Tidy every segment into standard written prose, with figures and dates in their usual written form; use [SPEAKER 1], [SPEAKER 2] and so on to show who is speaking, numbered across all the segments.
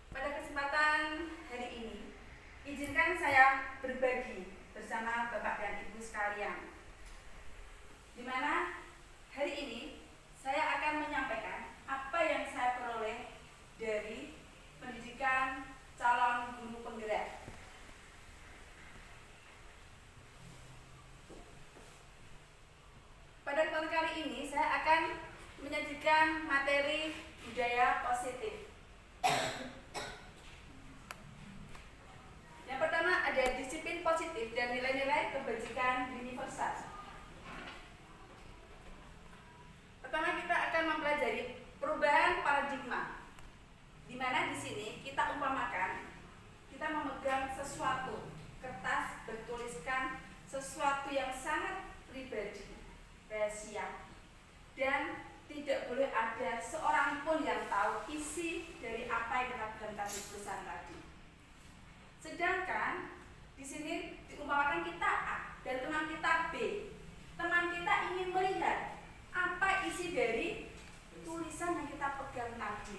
[SPEAKER 1] Pada kesempatan hari ini, izinkan saya berbagi bersama Bapak dan Ibu sekalian, di mana hari ini saya akan menyampaikan apa yang saya peroleh dari pendidikan calon guru penggerak. Pada kesempatan kali ini saya akan menyajikan materi budaya positif. Yang pertama ada disiplin positif dan nilai-nilai kebajikan universal. Pertama kita akan mempelajari perubahan paradigma, di mana di sini kita umpamakan kita memegang sesuatu, kertas bertuliskan sesuatu yang sangat pribadi, rahasia, dan tidak boleh ada seorang pun yang tahu isi dari apa yang kita dalam tulisan tadi. Sedangkan di sini diumpamakan kita A dan teman kita B. Teman kita ingin melihat apa isi dari tulisan yang kita pegang tadi.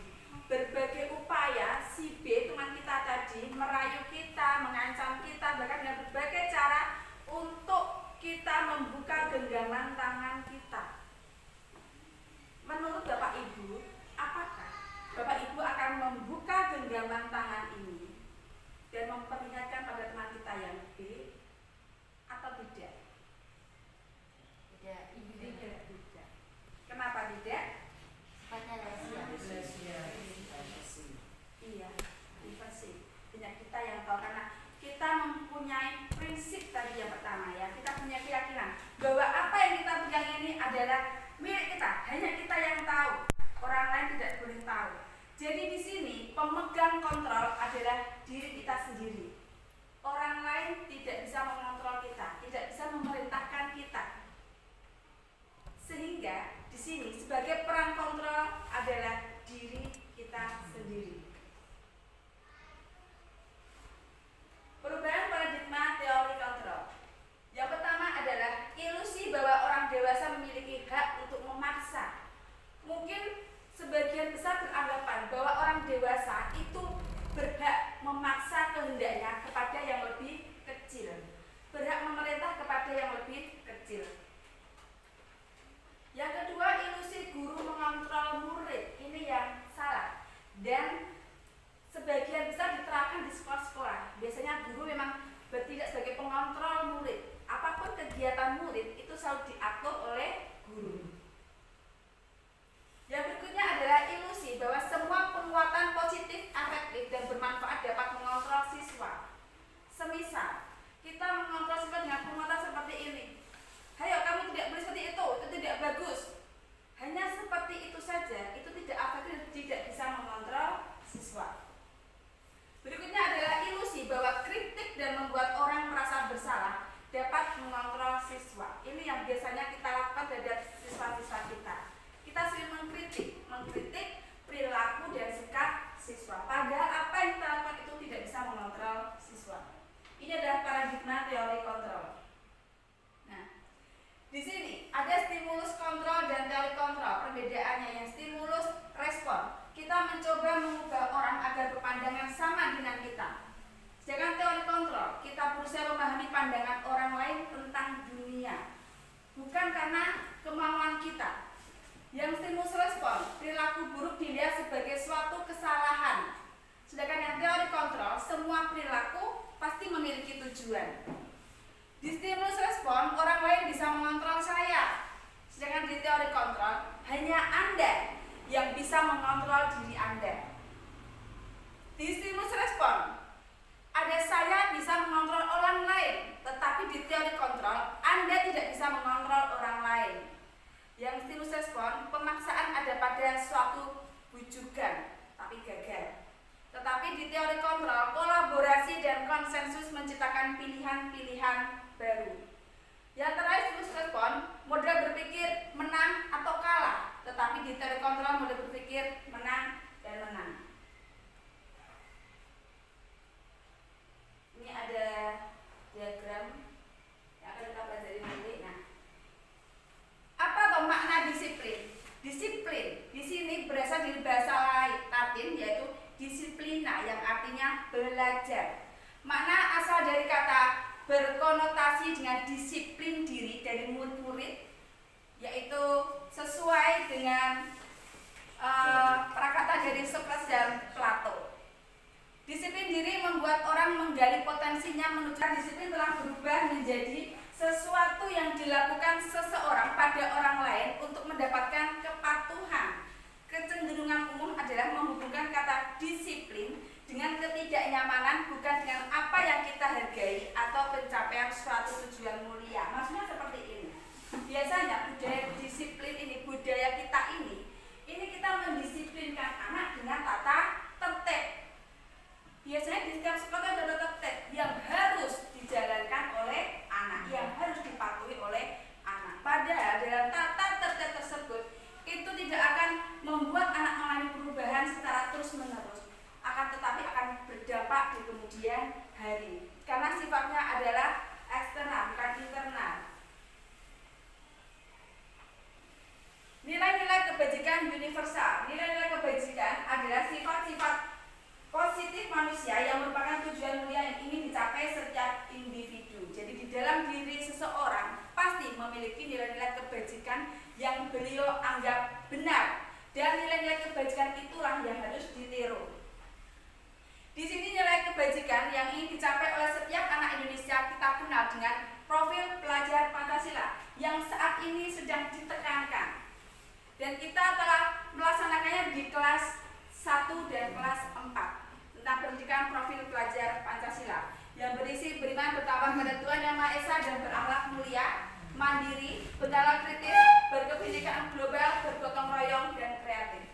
[SPEAKER 1] Berbagai upaya si B teman kita tadi merayu kita, mengancam kita, bahkan dengan berbagai cara untuk kita membuka genggaman tangan kita. Menurut Bapak Ibu, apakah Bapak Ibu akan membuka genggaman tangan ini dan memperlihatkan pada teman kita yang B atau tidak?
[SPEAKER 2] Tidak, Ibu tidak.
[SPEAKER 1] Kenapa tidak?
[SPEAKER 2] Sifatnya rahasia.
[SPEAKER 1] Iya, privasi. Hanya kita yang tahu, karena kita mempunyai prinsip tadi yang pertama ya. Kita punya keyakinan bahwa apa yang kita pegang ini adalah milik kita, hanya kita yang tahu. Orang lain tidak boleh tahu. Jadi di sini pemegang kontrol adalah diri kita sendiri. Orang lain tidak bisa mengontrol kita, tidak bisa memerintahkan kita. Sehingga di sini sebagai peran kontrol adalah diri kita sendiri. Perubahan paradigma teori kontrol. Yang pertama adalah ilusi bahwa orang dewasa memiliki hak untuk memaksa. Mungkin sebagian besar beranggapan bahwa orang dewasa itu berhak memaksa kehendaknya kepada yang lebih kecil, berhak memerintah kepada yang lebih kecil. Yang kedua, ilusi guru mengontrol murid. Ini yang salah dan sebagian besar diterapkan di sekolah-sekolah. Biasanya guru memang bertindak sebagai pengontrol murid. Apapun kegiatan murid itu selalu diatur oleh guru. Yang berikutnya adalah ilusi bahwa semua penguatan positif, efektif, dan bermanfaat dapat mengontrol siswa. Semisal, kita mengontrol siswa dengan penguatan seperti ini. Hayo, kamu tidak boleh seperti itu tidak bagus. Hanya seperti itu saja, itu tidak efektif, tidak bisa mengontrol siswa. Berikutnya adalah ilusi bahwa kritik dan membuat orang merasa bersalah dapat mengontrol siswa. Ini yang biasanya kita lakukan terhadap siswa-siswa kita. Kita sering mengkritik perilaku dan sikap siswa. Padahal apa yang kita lakukan itu tidak bisa mengontrol siswa. Ini adalah paradigma teori kontrol. Nah, di sini ada stimulus kontrol dan teori kontrol. Perbedaannya yang stimulus respon. Kita mencoba mengubah orang agar berpandangan sama dengan kita. Sedangkan teori kontrol, kita berusaha memahami pandangan orang lain tentang dunia, bukan karena kemauan kita. Yang stimulus respon, perilaku buruk dilihat sebagai suatu kesalahan. Sedangkan yang teori kontrol, semua perilaku pasti memiliki tujuan. Di stimulus respon, orang lain bisa mengontrol saya. Sedangkan di teori kontrol, hanya Anda yang bisa mengontrol diri Anda. Di stimulus respon, ada saya bisa mengontrol orang lain, tetapi di teori kontrol, Anda tidak bisa mengontrol orang lain. Yang stimulus respon, pemaksaan ada pada suatu bujukan, tapi gagal. Tetapi di teori kontrol, kolaborasi dan konsensus menciptakan pilihan-pilihan baru. Yang terakhir, stimulus respon, model berpikir menang atau kalah. Tetapi di teori kontrol, model berpikir menang dan menang. Ini ada diagram yang akan kita pelajari nanti. Nah, apa toh makna disiplin? Disiplin di sini berasal dari bahasa Latin yaitu disiplina yang artinya belajar. Makna asal dari kata berkonotasi dengan disiplin diri dari murid-murid, yaitu sesuai dengan prakata dari Socrates dan Plato. Disiplin diri membuat orang menggali potensinya menuju. Disiplin telah berubah menjadi sesuatu yang dilakukan seseorang pada orang lain untuk mendapatkan kepatuhan. Kecenderungan umum adalah menghubungkan kata disiplin dengan ketidaknyamanan, bukan dengan apa yang kita hargai atau pencapaian suatu tujuan mulia. Maksudnya seperti ini. Biasanya budaya disiplin ini, budaya kita ini kita mendisiplinkan anak dengan tata tertib. Biasanya di setiap sekolah ada tata tertib yang harus dijalankan oleh anak, yang harus dipatuhi oleh anak. Padahal dalam tata tertib tersebut itu tidak akan membuat anak mengalami perubahan secara terus-menerus, akan tetapi akan berdampak di kemudian hari, karena sifatnya adalah eksternal bukan internal. Nilai-nilai kebajikan universal. Nilai-nilai kebajikan adalah sifat-sifat positif manusia yang merupakan tujuan mulia yang ingin dicapai setiap individu. Jadi di dalam diri seseorang pasti memiliki nilai-nilai kebajikan yang beliau anggap benar, dan nilai-nilai kebajikan itulah yang harus ditiru. Di sini nilai kebajikan yang ingin dicapai oleh setiap anak Indonesia kita kenal dengan profil pelajar Pancasila yang saat ini sedang ditekankan. Dan kita telah melaksanakannya di kelas 1 dan kelas 4 tentang pendidikan profil pelajar Pancasila yang berisi beriman, bertakwa kepada Tuhan Yang Maha Esa dan berakhlak mulia, mandiri, bernalar kritis, berkebinekaan global, bergotong royong dan kreatif.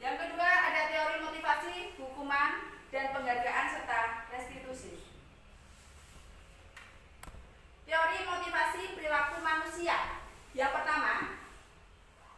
[SPEAKER 1] Yang kedua ada teori motivasi, hukuman, dan penghargaan serta restitusi. Teori motivasi perilaku manusia. Yang pertama,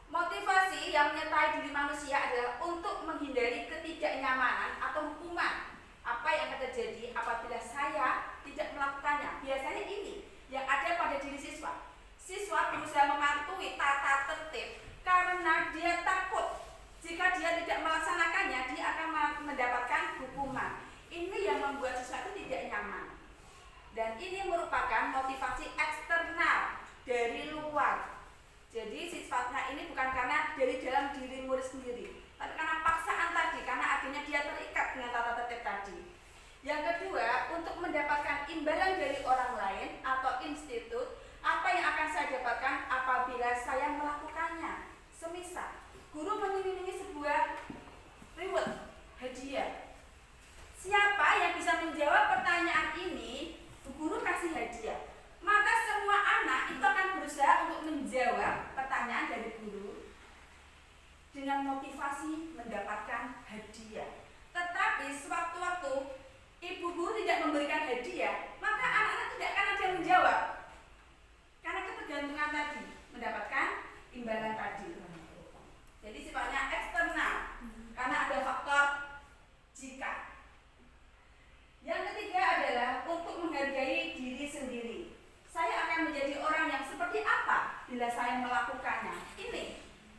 [SPEAKER 1] motivasi yang menyertai diri manusia adalah untuk menghindari ketidaknyamanan atau hukuman. Apa yang akan terjadi apabila saya tidak melakukannya? Biasanya ini yang ada pada diri siswa. Siswa berusaha mematuhi tata tertib karena dia takut jika dia tidak melaksanakannya dia akan mendapatkan hukuman. Ini yang membuat siswa itu tidak nyaman. Dan ini merupakan motivasi eksternal dari luar. Jadi sifatnya ini bukan karena dari dalam diri murid sendiri, tapi karena paksaan tadi, karena akhirnya dia terikat dengan tata tertib tadi. Yang kedua, untuk mendapatkan imbalan dari orang lain atau institut, apa yang akan saya dapatkan apabila saya melakukannya? Semisal, guru mengiming-imingi sebuah reward, hadiah. Siapa yang bisa menjawab pertanyaan ini? Guru kasih hadiah, maka semua anak itu akan berusaha untuk menjawab pertanyaan dari guru dengan motivasi mendapatkan hadiah. Tetapi sewaktu-waktu ibu guru tidak memberikan hadiah, maka anak-anak tidak akan ada yang menjawab karena ketergantungan tadi, mendapatkan imbalan tadi. Jadi sifatnya eksternal karena ada faktor jika. Yang ketiga adalah untuk menghargai diri sendiri. Saya akan menjadi orang yang seperti apa bila saya melakukannya?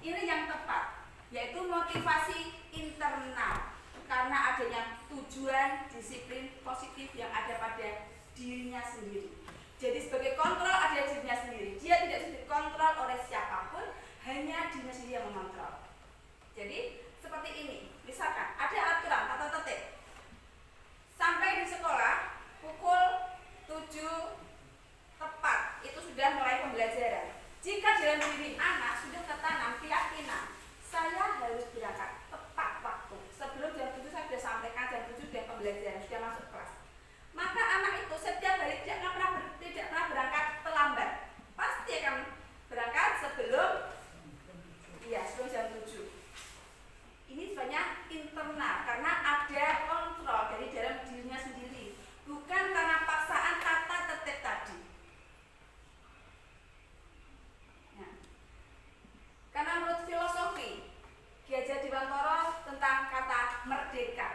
[SPEAKER 1] Ini yang tepat, yaitu motivasi internal karena adanya tujuan disiplin positif yang ada pada dirinya sendiri. Jadi sebagai kontrol ada dirinya sendiri. Dia tidak dikontrol oleh siapapun, hanya dirinya sendiri yang mengontrol. Jadi seperti ini. Misalkan ada aturan tata tertib. Sampai di sekolah pukul 7 tepat itu sudah mulai pembelajaran. Jika dalam diri anak sudah tertanam keyakinan saya harus berangkat tepat waktu, sebelum jam 7 saya sudah sampaikan, jam 7 sudah pembelajaran, sudah masuk kelas, maka anak itu setiap hari tidak pernah berangkat terlambat, pasti akan berangkat sebelum jam 7. Ini sebenarnya internal karena ada kontrol dari dalam dirinya sendiri, bukan karena paksaan tata tertib tadi. Nah, karena menurut filosofi Ki Hajar Dewantara tentang kata merdeka,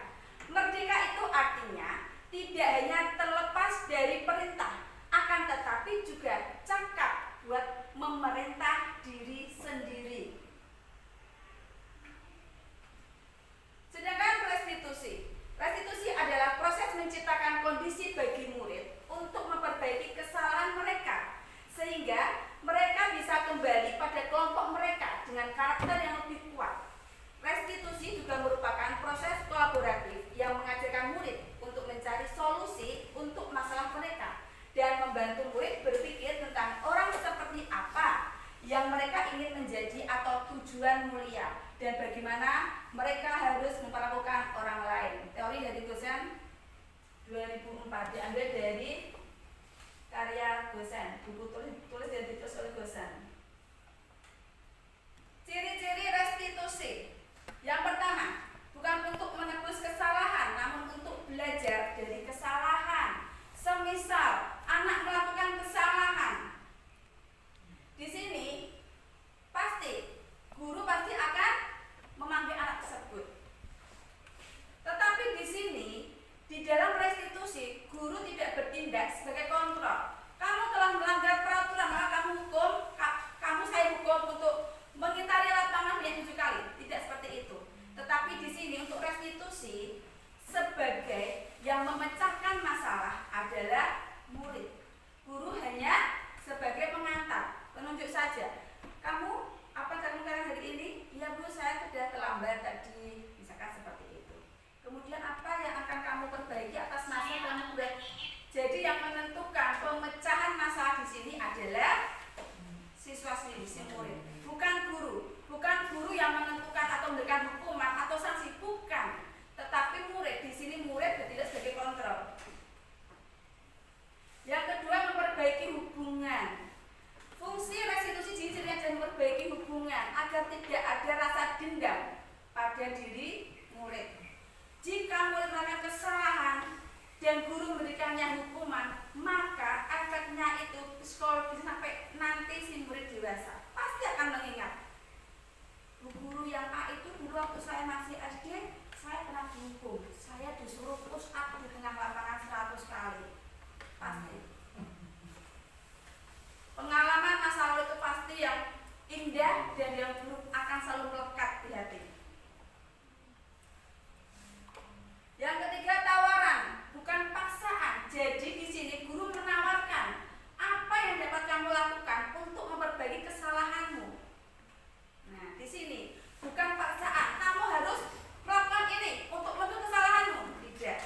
[SPEAKER 1] merdeka itu artinya tidak hanya terlepas dari perintah, akan tetapi juga cakap buat memerintah diri sendiri. mana mereka harus memperlakukan orang lain. Teori dari Gosen 2004 diambil dari karya Gosen, buku tulis dan ditulis oleh Gosen. Ciri-ciri restitusi. Yang pertama, bukan untuk menebus kesalahan, namun untuk belajar dari kesalahan. Semisal anak melakukan kesalahan, di sini guru pasti akan memanggil anak tersebut. Tetapi di sini, di dalam restitusi, guru tidak bertindak sebagai kontrol. Kamu telah melanggar peraturan, maka kamu saya hukum untuk mengitari lapangan yang 7 kali. Tidak seperti itu. Tetapi di sini untuk restitusi, sebagai yang memecahkan masalah adalah murid. Guru hanya sebagai pengantar, penunjuk saja. Kamu apa kamu hari ini? Ya Bu, saya sudah terlambat tadi, misalkan seperti itu. Kemudian apa yang akan kamu perbaiki atas masa kamu buat? Jadi yang menentukan pemecahan masalah di sini adalah siswa sendiri, si murid, bukan guru. Bukan guru yang menentukan atau memberikan hukuman atau sanksi, bukan. Tetapi murid, di sini murid bertindak sebagai kontrol. Yang kedua, memperbaiki hubungan. Fungsi restitusi ciri-cirinya adalah memperbaiki hubungan agar tidak ada rasa dendam pada diri murid. Jika murid melakukan kesalahan dan guru memberikannya hukuman, maka efeknya itu psikologis sampai nanti si murid dewasa pasti akan mengingat. Bu guru yang A itu dulu waktu saya masih SD, saya pernah dihukum. Saya disuruh push up di tengah lapangan 100 kali. Pasti. Pengalaman masa lalu itu pasti yang indah dan yang buruk akan selalu melekat di hati. Yang ketiga, tawaran, bukan paksaan. Jadi di sini guru menawarkan apa yang dapat kamu lakukan untuk memperbaiki kesalahanmu. Nah, di sini bukan paksaan. Kamu harus melakukan ini untuk menutup kesalahanmu. Tidak.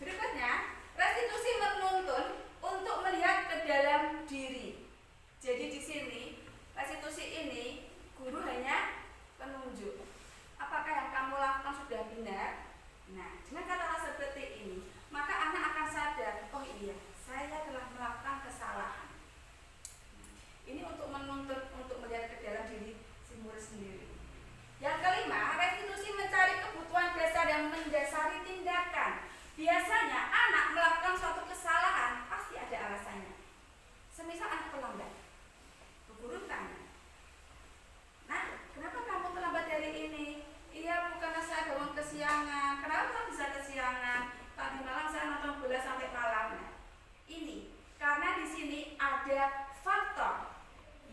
[SPEAKER 1] Berikutnya, restitusi menuntun untuk melihat ke dalam diri. Jadi di sini restitusi ini guru hanya penunjuk. Apakah yang kamu lakukan sudah benar? Nah, dengan kata-kata seperti ini, maka anak akan sadar, oh iya, saya telah melakukan kesalahan. Ini untuk menuntut, untuk melihat ke dalam diri si murid sendiri. Yang kelima, restitusi mencari kebutuhan dasar yang mendasari tindakan. Biasanya anak melakukan suatu kesalahan pasti ada alasannya. Semisal anak terlambat, guru tanya, nah, kenapa kamu terlambat hari ini? Iya, bukan saya bangun kesiangan. Kenapa bisa kesiangan? Tadi malam saya nonton bola sampai malam. Nah, ini karena di sini ada faktor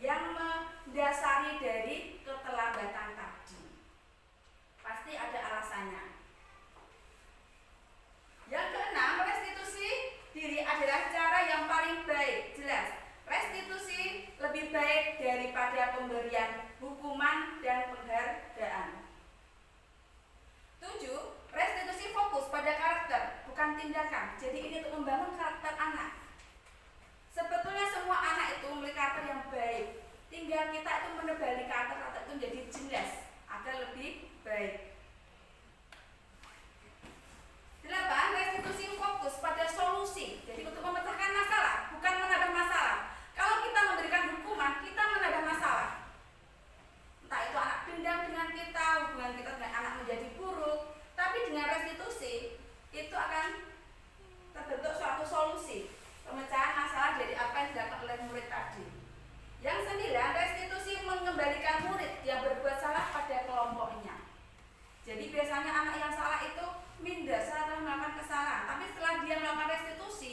[SPEAKER 1] yang mendasari dari keterlambatan tadi. Pasti ada alasannya. Yang keenam, restitusi diri adalah cara yang paling baik. Jelas, restitusi lebih baik daripada pemberian hukuman dan penghargaan. 7. Restitusi fokus pada karakter, bukan tindakan. Jadi ini untuk membangun karakter anak. Sebetulnya semua anak itu memiliki karakter yang baik. Tinggal kita itu menebali karakter itu menjadi jelas agar lebih baik. 8. Restitusi fokus pada solusi. Jadi untuk memecahkan masalah, bukan menambah masalah. Kalau kita memberikan hukuman, kita menambah masalah. Entah itu anak dendam dengan kita, hubungan kita dengan anak menjadi buruk. Tapi dengan restitusi, itu akan terbentuk suatu solusi. Pemecahan masalah dari apa yang dilakukan oleh murid tadi. Yang 9, restitusi mengembalikan murid yang berbuat salah pada kelompoknya. Jadi biasanya anak yang salah itu minder, saya telah melakukan kesalahan. Tapi setelah dia melakukan restitusi,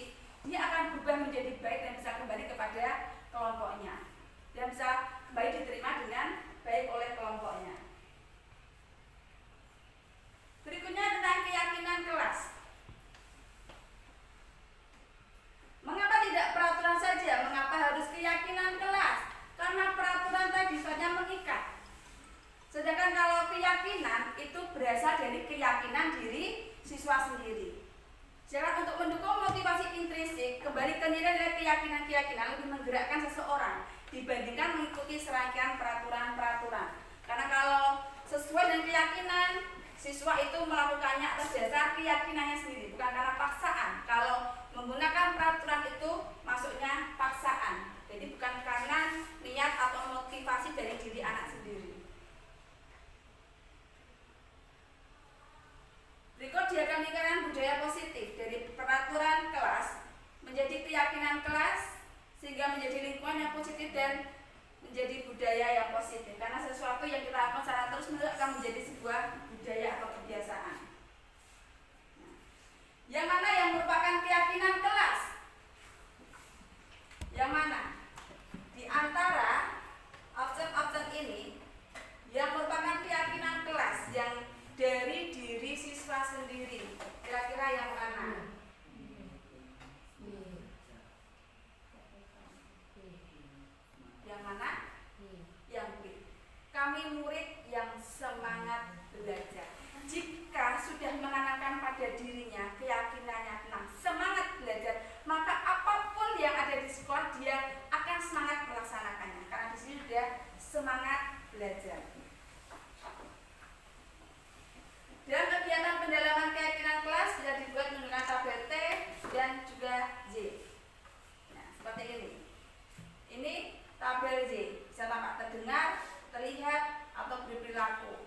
[SPEAKER 1] dia akan berubah menjadi baik dan bisa kembali kepada kelompoknya. Dan bisa kembali diterima dengan baik oleh kelompoknya. Berikutnya tentang keyakinan kelas. Mengapa tidak peraturan saja? Mengapa harus keyakinan kelas? Karena peraturan tadi sifatnya mengikat. Sedangkan kalau keyakinan itu berasal dari keyakinan diri siswa sendiri. Jangan untuk mendukung motivasi intrinsik, kembali ke nilai keyakinan-keyakinan lebih menggerakkan seseorang dibandingkan mengikuti serangkaian peraturan-peraturan. Karena Karena kalau sesuai dengan keyakinan, siswa itu melakukannya atas dasar keyakinannya sendiri, bukan karena paksaan. Kalau menggunakan peraturan itu masuknya paksaan. Jadi bukan karena niat atau motivasi dari diri anak sendiri. Berikut dia akan meningkatkan budaya positif dari peraturan kelas menjadi keyakinan kelas sehingga menjadi lingkungan yang positif dan menjadi budaya yang positif. Karena sesuatu yang kita lakukan secara terus-menerus akan menjadi sebuah budaya atau kebiasaan. Yang mana yang merupakan keyakinan kelas? Yang mana? Di antara option-option ini yang merupakan keyakinan kelas yang dari diri siswa sendiri, kira-kira yang mana? Yang mana? Yang B. Kami murid yang semangat belajar. Jika sudah menanamkan pada dirinya keyakinannya tentang semangat belajar, maka apapun yang ada di sekolah dia akan semangat melaksanakannya. Karena di sini sudah semangat belajar. Dan kegiatan pendalaman keyakinan kelas bisa dibuat menggunakan tabel T dan juga Z. Nah, seperti ini. Ini tabel Z, bisa tampak terdengar, terlihat, atau berperilaku.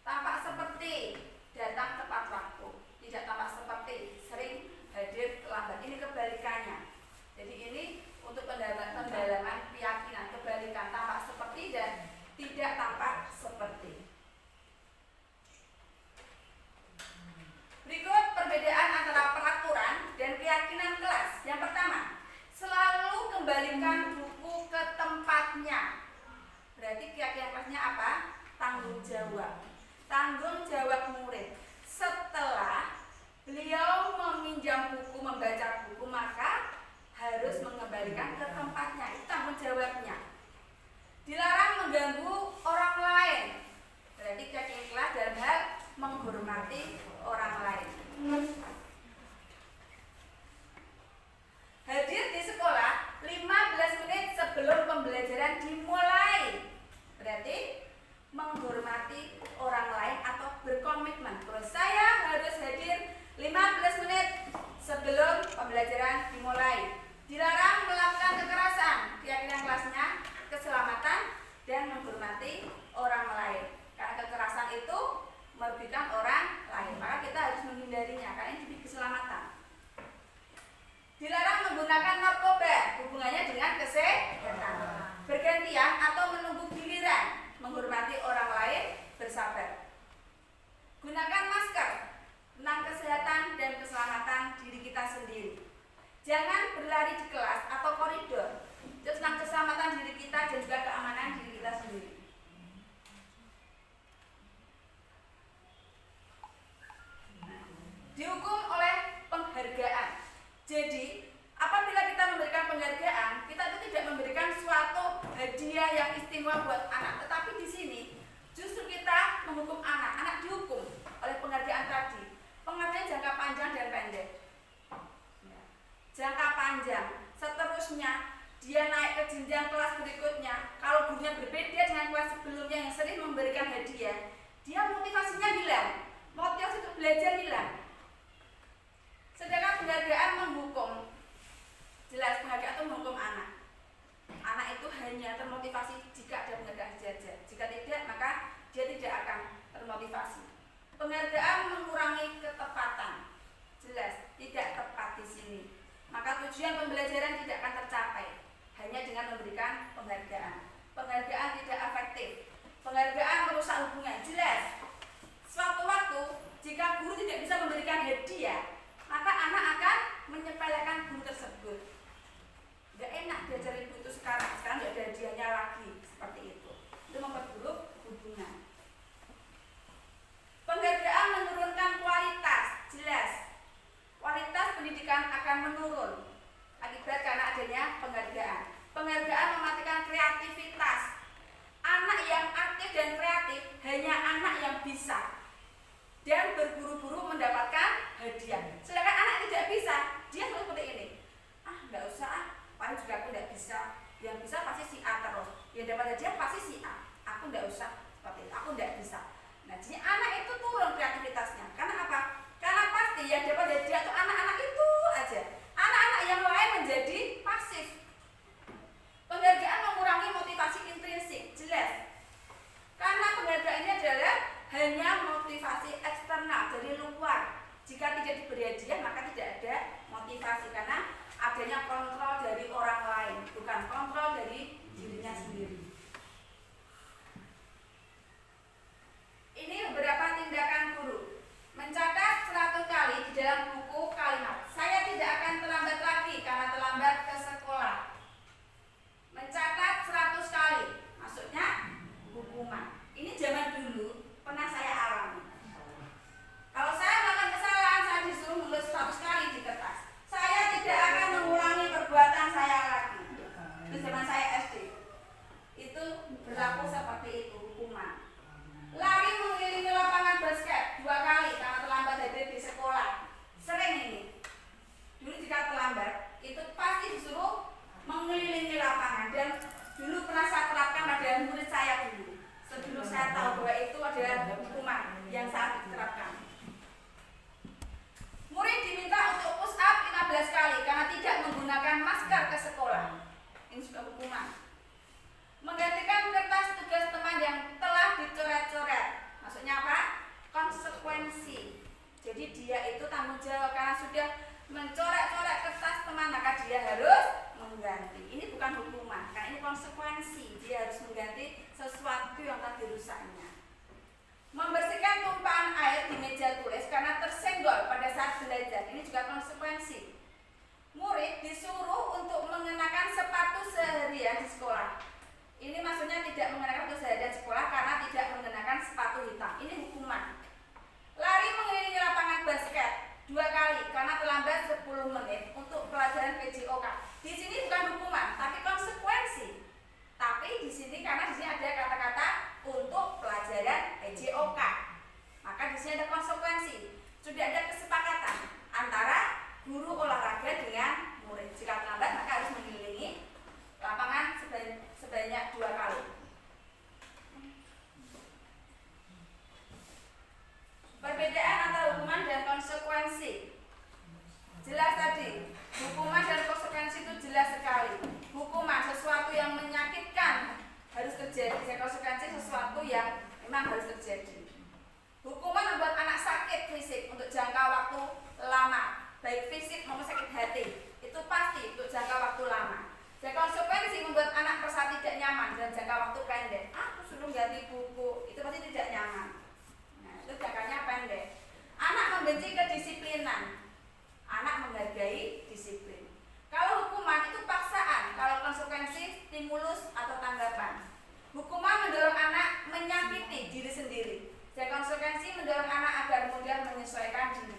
[SPEAKER 1] Tampak seperti datang tepat waktu, tidak tampak seperti sering hadir terlambat. Ini kebalikannya. Jadi ini untuk pendalaman keyakinan, kebalikan, tampak seperti dan tidak tampak seperti. Berikut perbedaan antara peraturan dan keyakinan kelas. Yang pertama, selalu kembalikan buku ke tempatnya. Berarti keyakinan kelasnya apa? Tanggung jawab. Tanggung jawab murid. Setelah beliau meminjam buku, membaca buku, maka harus mengembalikan ke tempatnya. Itu tanggung jawabnya. Dilarang mengganggu orang lain. Berarti keyakinan kelas dalam hal menghormati orang lain. Hadir di sekolah 15 menit sebelum pembelajaran dimulai. Berarti menghormati orang lain atau berkomitmen. Kalau saya harus hadir 15 menit sebelum pembelajaran dimulai. Dilarang melakukan kekerasan. Keyakinan kelasnya keselamatan dan menghormati orang lain. Karena kekerasan itu merugikan orang lain, maka kita harus menghindarinya karena ini demi keselamatan. Dilarang menggunakan narkoba, hubungannya dengan kesehatan. Bergantian atau menunggu giliran, menghormati orang lain, bersabar. Gunakan masker tentang kesehatan dan keselamatan diri kita sendiri. Jangan berlari di kelas atau koridor. Itu tentang keselamatan diri kita dan juga keamanan diri kita sendiri. Dihukum oleh penghargaan. Jadi, apabila kita memberikan penghargaan, kita itu tidak memberikan suatu hadiah yang istimewa buat anak. Tetapi di sini, justru kita menghukum anak. Anak dihukum oleh penghargaan tadi. Penghargaan jangka panjang dan pendek. Jangka panjang, seterusnya dia naik ke jenjang kelas berikutnya. Kalau gurunya berbeda dengan kelas sebelumnya yang sering memberikan hadiah, dia motivasinya hilang. Motivasi untuk belajar hilang. Sedangkan penghargaan menghukum. Jelas penghargaan itu menghukum anak. Anak itu hanya termotivasi jika ada penghargaan saja. Jika tidak, maka dia tidak akan termotivasi. Penghargaan mengurangi ketepatan. Jelas tidak tepat di sini. Maka tujuan pembelajaran tidak akan tercapai hanya dengan memberikan penghargaan. Penghargaan tidak efektif. Penghargaan merusak hubungan. Jelas. Suatu waktu jika guru tidak bisa memberikan hadiah, maka anak akan menyepelekan guru tersebut. Gak enak belajar ibu itu sekarang gak ada hadiahnya lagi. Seperti itu. Itu memperburuk hubungan. Penghargaan menurunkan kualitas. Jelas. Kualitas pendidikan akan menurun akibat karena adanya penghargaan. Penghargaan mematikan kreativitas. Anak yang aktif dan kreatif hanya anak yang bisa dan berburu-buru mendapatkan hadiah. Sedangkan anak tidak bisa, dia seperti ini. Nggak usah, paling juga aku nggak bisa. Yang bisa pasti si A terus. Yang dapat hadiah pasti si A. Aku nggak usah. Jika tidak diberi hadiah maka tidak ada motivasi karena adanya kontrol dari orang lain, bukan kontrol dari dirinya sendiri. Ini beberapa tindakan guru. Mencatat 100 kali di dalam buku kalimat. Saya tidak akan terlambat lagi karena terlambat ke sekolah. Mencatat 100 kali, maksudnya hukuman. Ini zaman dulu pernah saya alami. Kalau saya melakukan kesalahan, saya disuruh menulis 100 kali di kertas. Saya tidak akan mengulangi perbuatan saya lagi. Itu zaman saya SD. Itu berlaku seperti itu hukuman. Lari mengelilingi lapangan basket 2 kali karena terlambat hadir di sekolah. Sering ini. Dulu jika terlambat, itu pasti disuruh mengelilingi lapangan. Dan dulu pernah saya terapkan pada murid saya dulu. Sebelum saya tahu bahwa itu adalah hukuman yang saat diterapkan. Murid diminta untuk push up 15 kali karena tidak menggunakan masker ke sekolah. Ini juga hukuman. Menggantikan kertas tugas teman yang telah dicoret-coret. Maksudnya apa? Konsekuensi. Jadi dia itu tanggung jawab karena sudah mencoret-coret kertas teman, maka dia harus mengganti. Ini bukan hukuman, karena ini konsekuensi. Dia harus mengganti sesuatu yang tadi rusaknya. Membersihkan tumpahan air di meja tulis karena tersenggol pada saat belajar. Ini juga konsekuensi. Murid disuruh untuk mengenakan sepatu seharian di sekolah. Ini maksudnya tidak mengenakan sepatu seharian di sekolah karena tidak mengenakan sepatu hitam. Ini hukuman. Lari mengelilingi lapangan basket 2 kali karena terlambat 10 menit untuk pelajaran PJOK. Di sini bukan hukuman, tapi konsekuensi. Tapi di sini karena di sini ada kata-kata untuk pelajaran PJOK, maka di sini ada konsekuensi. Sudah ada kesepakatan antara guru olahraga dengan murid. Jika terlambat maka harus mengelilingi lapangan sebanyak 2 kali. Perbedaan antara hukuman dan konsekuensi. Jelas tadi, hukuman dan konsekuensi itu jelas sekali. Hukuman sesuatu yang menyakitkan harus terjadi, dan konsekuensi sesuatu yang memang harus terjadi. Hukuman membuat anak sakit fisik untuk jangka waktu lama, baik fisik maupun sakit hati. Itu pasti untuk jangka waktu lama. Dan konsekuensi membuat anak merasa tidak nyaman dalam jangka waktu pendek. Aku suruh ganti buku, itu pasti tidak nyaman. Nah, itu jangkanya pendek. Anak membenci kedisiplinan. Anak menghargai disiplin. Kalau hukuman itu paksaan, kalau konsekuensi stimulus atau tanggapan. Hukuman mendorong anak menyakiti diri sendiri, dan konsekuensi mendorong anak agar mudah menyesuaikan diri.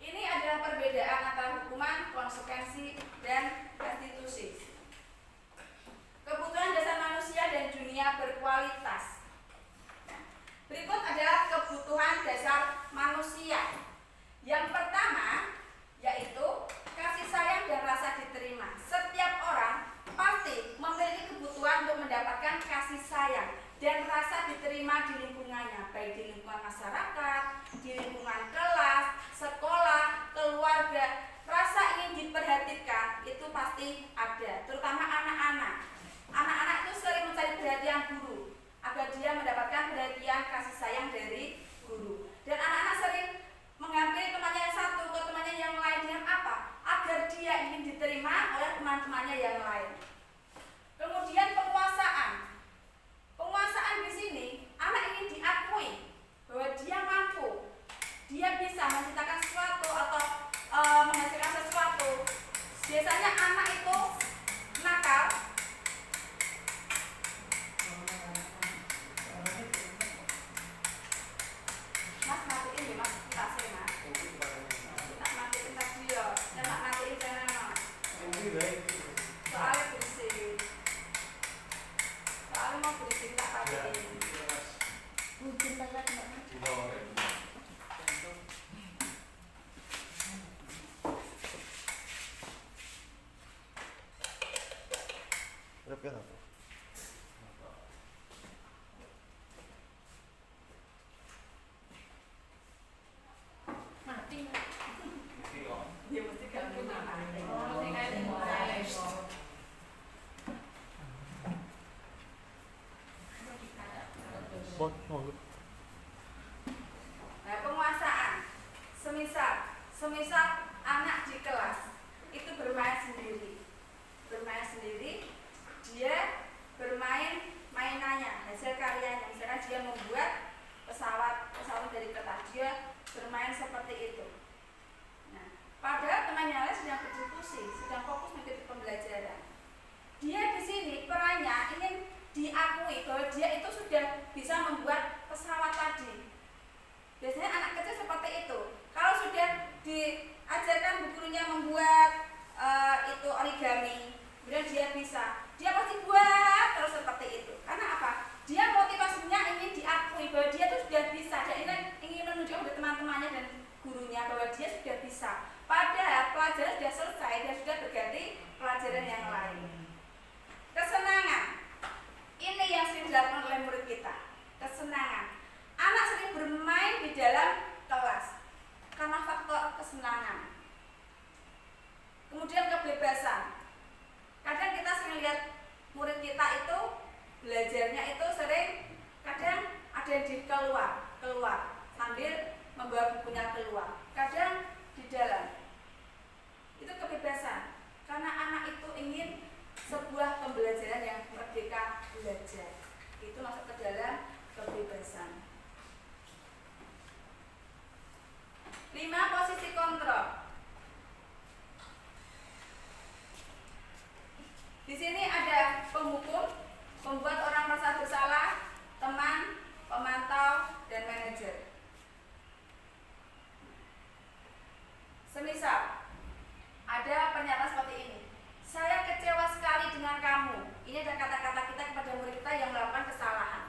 [SPEAKER 1] Ini adalah perbedaan antara hukuman, konsekuensi, dan restitusi. Kebutuhan dasar manusia dan dunia berkualitas. Berikut adalah kebutuhan dasar manusia. Yang pertama yaitu kasih sayang dan rasa diterima. Setiap orang pasti memiliki kebutuhan untuk mendapatkan kasih sayang dan rasa diterima di lingkungannya, baik di lingkungan masyarakat, di lingkungan kelas, sekolah, keluarga. Rasa ingin diperhatikan itu pasti ada, terutama anak-anak. Anak-anak itu sering mencari perhatian guru agar dia mendapatkan perhatian kasih sayang dari guru. Dan anak-anak sering mengambil temannya yang satu ke temannya yang lain dengan apa? Agar dia ingin diterima oleh teman-temannya yang lain. Kemudian penguasaan. Penguasaan di sini anak ingin diakui bahwa dia mampu, dia bisa menciptakan sesuatu atau menghasilkan sesuatu. Biasanya anak itu nakal. Mas matiin ya mas, kita sih mas. Tak matiin tadi ya, tak matiin jangan mas. Soalnya berisik. Soalnya mau berisik tak matiin.
[SPEAKER 2] Hujan banget mbak. Mati mbak.
[SPEAKER 1] Dia mesti gak punya mati. memahami, kemudian dia bisa, dia pasti buat terus seperti itu. Karena apa? Dia motivasinya ingin diakui bahwa dia tuh sudah bisa, dan ingin menunjukkan kepada teman-temannya dan gurunya bahwa dia sudah bisa. Padahal pelajaran sudah selesai dan sudah berganti pelajaran yang lain. Kesenangan, ini yang sering dilakukan oleh murid kita. Kesenangan, anak sering bermain di dalam kelas karena faktor kesenangan. Kemudian kebebasan, kadang kita sering lihat murid kita itu belajarnya itu sering, kadang ada yang di keluar sambil membawa bukunya keluar, kadang di dalam. Itu kebebasan, karena anak itu ingin sebuah pembelajaran yang merdeka belajar. Itu masuk ke dalam kebebasan. 5. Posisi kontrol. Di sini ada penghukum, membuat orang merasa bersalah, teman, pemantau, dan manajer. Semisal ada pernyataan seperti ini, saya kecewa sekali dengan kamu. Ini adalah kata-kata kita kepada murid kita yang melakukan kesalahan.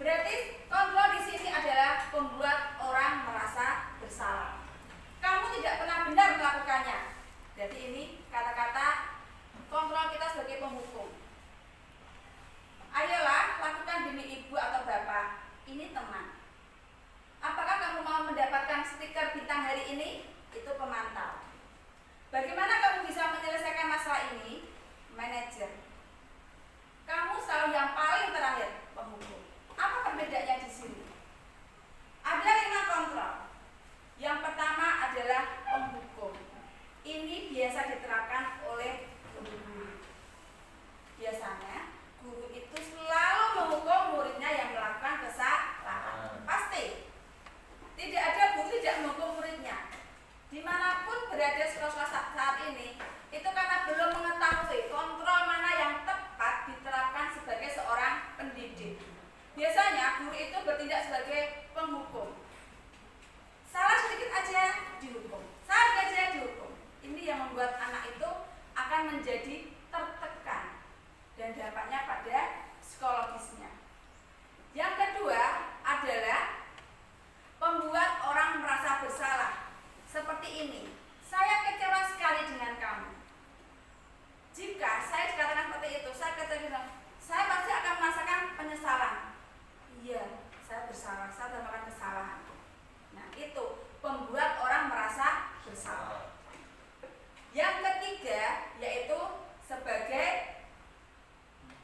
[SPEAKER 1] Berarti kontrol di sini adalah membuat orang merasa bersalah. Kamu tidak pernah benar melakukannya. Jadi ini kata-kata kontrol kita sebagai penghukum. Ayolah, lakukan demi ibu atau bapak. Ini teman. Apakah kamu mau mendapatkan stiker bintang hari ini? Itu pemantau. Bagaimana kamu bisa menyelesaikan masalah ini? Manajer. Kamu selalu yang paling terakhir, penghukum. Apa perbedaannya di sini? Ada 5 kontrol. Yang pertama adalah penghukum. Ini biasa diterapkan oleh guru. Biasanya guru itu selalu menghukum muridnya yang melakukan kesalahan. Pasti. Tidak ada guru tidak menghukum muridnya. Dimanapun berada sekolah saat ini, itu karena belum mengetahui kontrol mana yang tepat diterapkan sebagai seorang pendidik. Biasanya guru itu bertindak sebagai penghukum. Salah sedikit aja dihukum, salah sedikit aja dihukum. Ini yang membuat anak itu akan menjadi tertekan dan dampaknya pada psikologisnya. Yang kedua adalah membuat orang merasa bersalah. Seperti ini, saya kecewa sekali dengan kamu. Jika saya dikatakan seperti itu, saya pasti akan merasakan penyesalan. Iya, saya bersalah, saya melakukan kesalahan. Nah, itu membuat orang merasa bersalah. Yang ketiga yaitu sebagai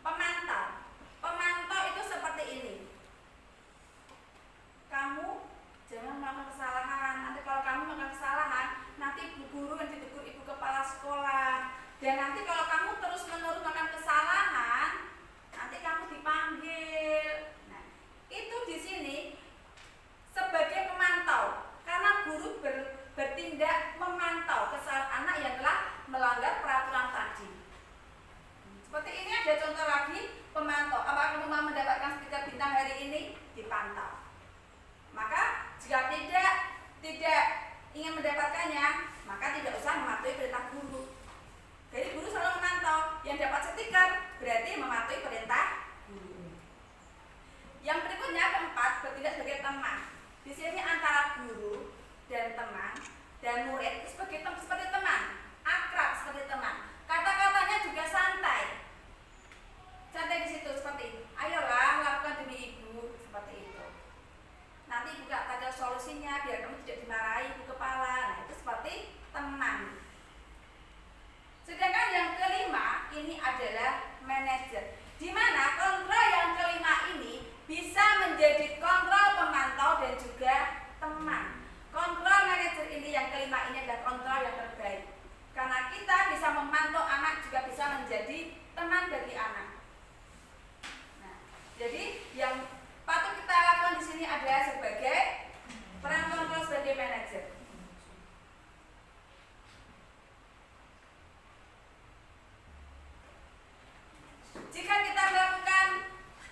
[SPEAKER 1] pemantau. Pemantau itu seperti ini. Kamu jangan melakukan kesalahan. Nanti kalau kamu melakukan kesalahan, nanti ibu guru yang ditegur ibu kepala sekolah. Dan nanti kalau kamu terus-menerus melakukan kesalahan, nanti kamu dipanggil. Nah, itu di sini sebagai pemantau, karena guru bertindak memantau kesalahan anak yang telah melanggar peraturan tadi. Seperti ini ada contoh lagi pemantau. Apakah kamu mau mendapatkan stiker bintang hari ini? Dipantau. Maka jika tidak ingin mendapatkannya, maka tidak usah mematuhi perintah guru. Jadi guru selalu memantau. Yang dapat stiker berarti mematuhi perintah guru. Yang berikutnya keempat, bertindak sebagai teman. Di sini antara guru dan teman dan murid itu seperti teman, akrab seperti teman. Kata-katanya juga santai. Santai di situ seperti itu. Ayolah, lakukan demi ibu, seperti itu. Nanti ibu gak ada solusinya biar kamu tidak dimarahi ibu kepala. Nah, itu seperti teman. Sedangkan yang kelima ini adalah manajer, di mana kontrol yang kelima ini bisa menjadi kontrol pemantau dan juga teman. Kontrol manajer ini yang kelima ini adalah kontrol yang terbaik, karena kita bisa memantau anak, juga bisa menjadi teman bagi anak. Nah, jadi yang patut kita lakukan di sini adalah sebagai peran kontrol sebagai manajer. Jika kita melakukan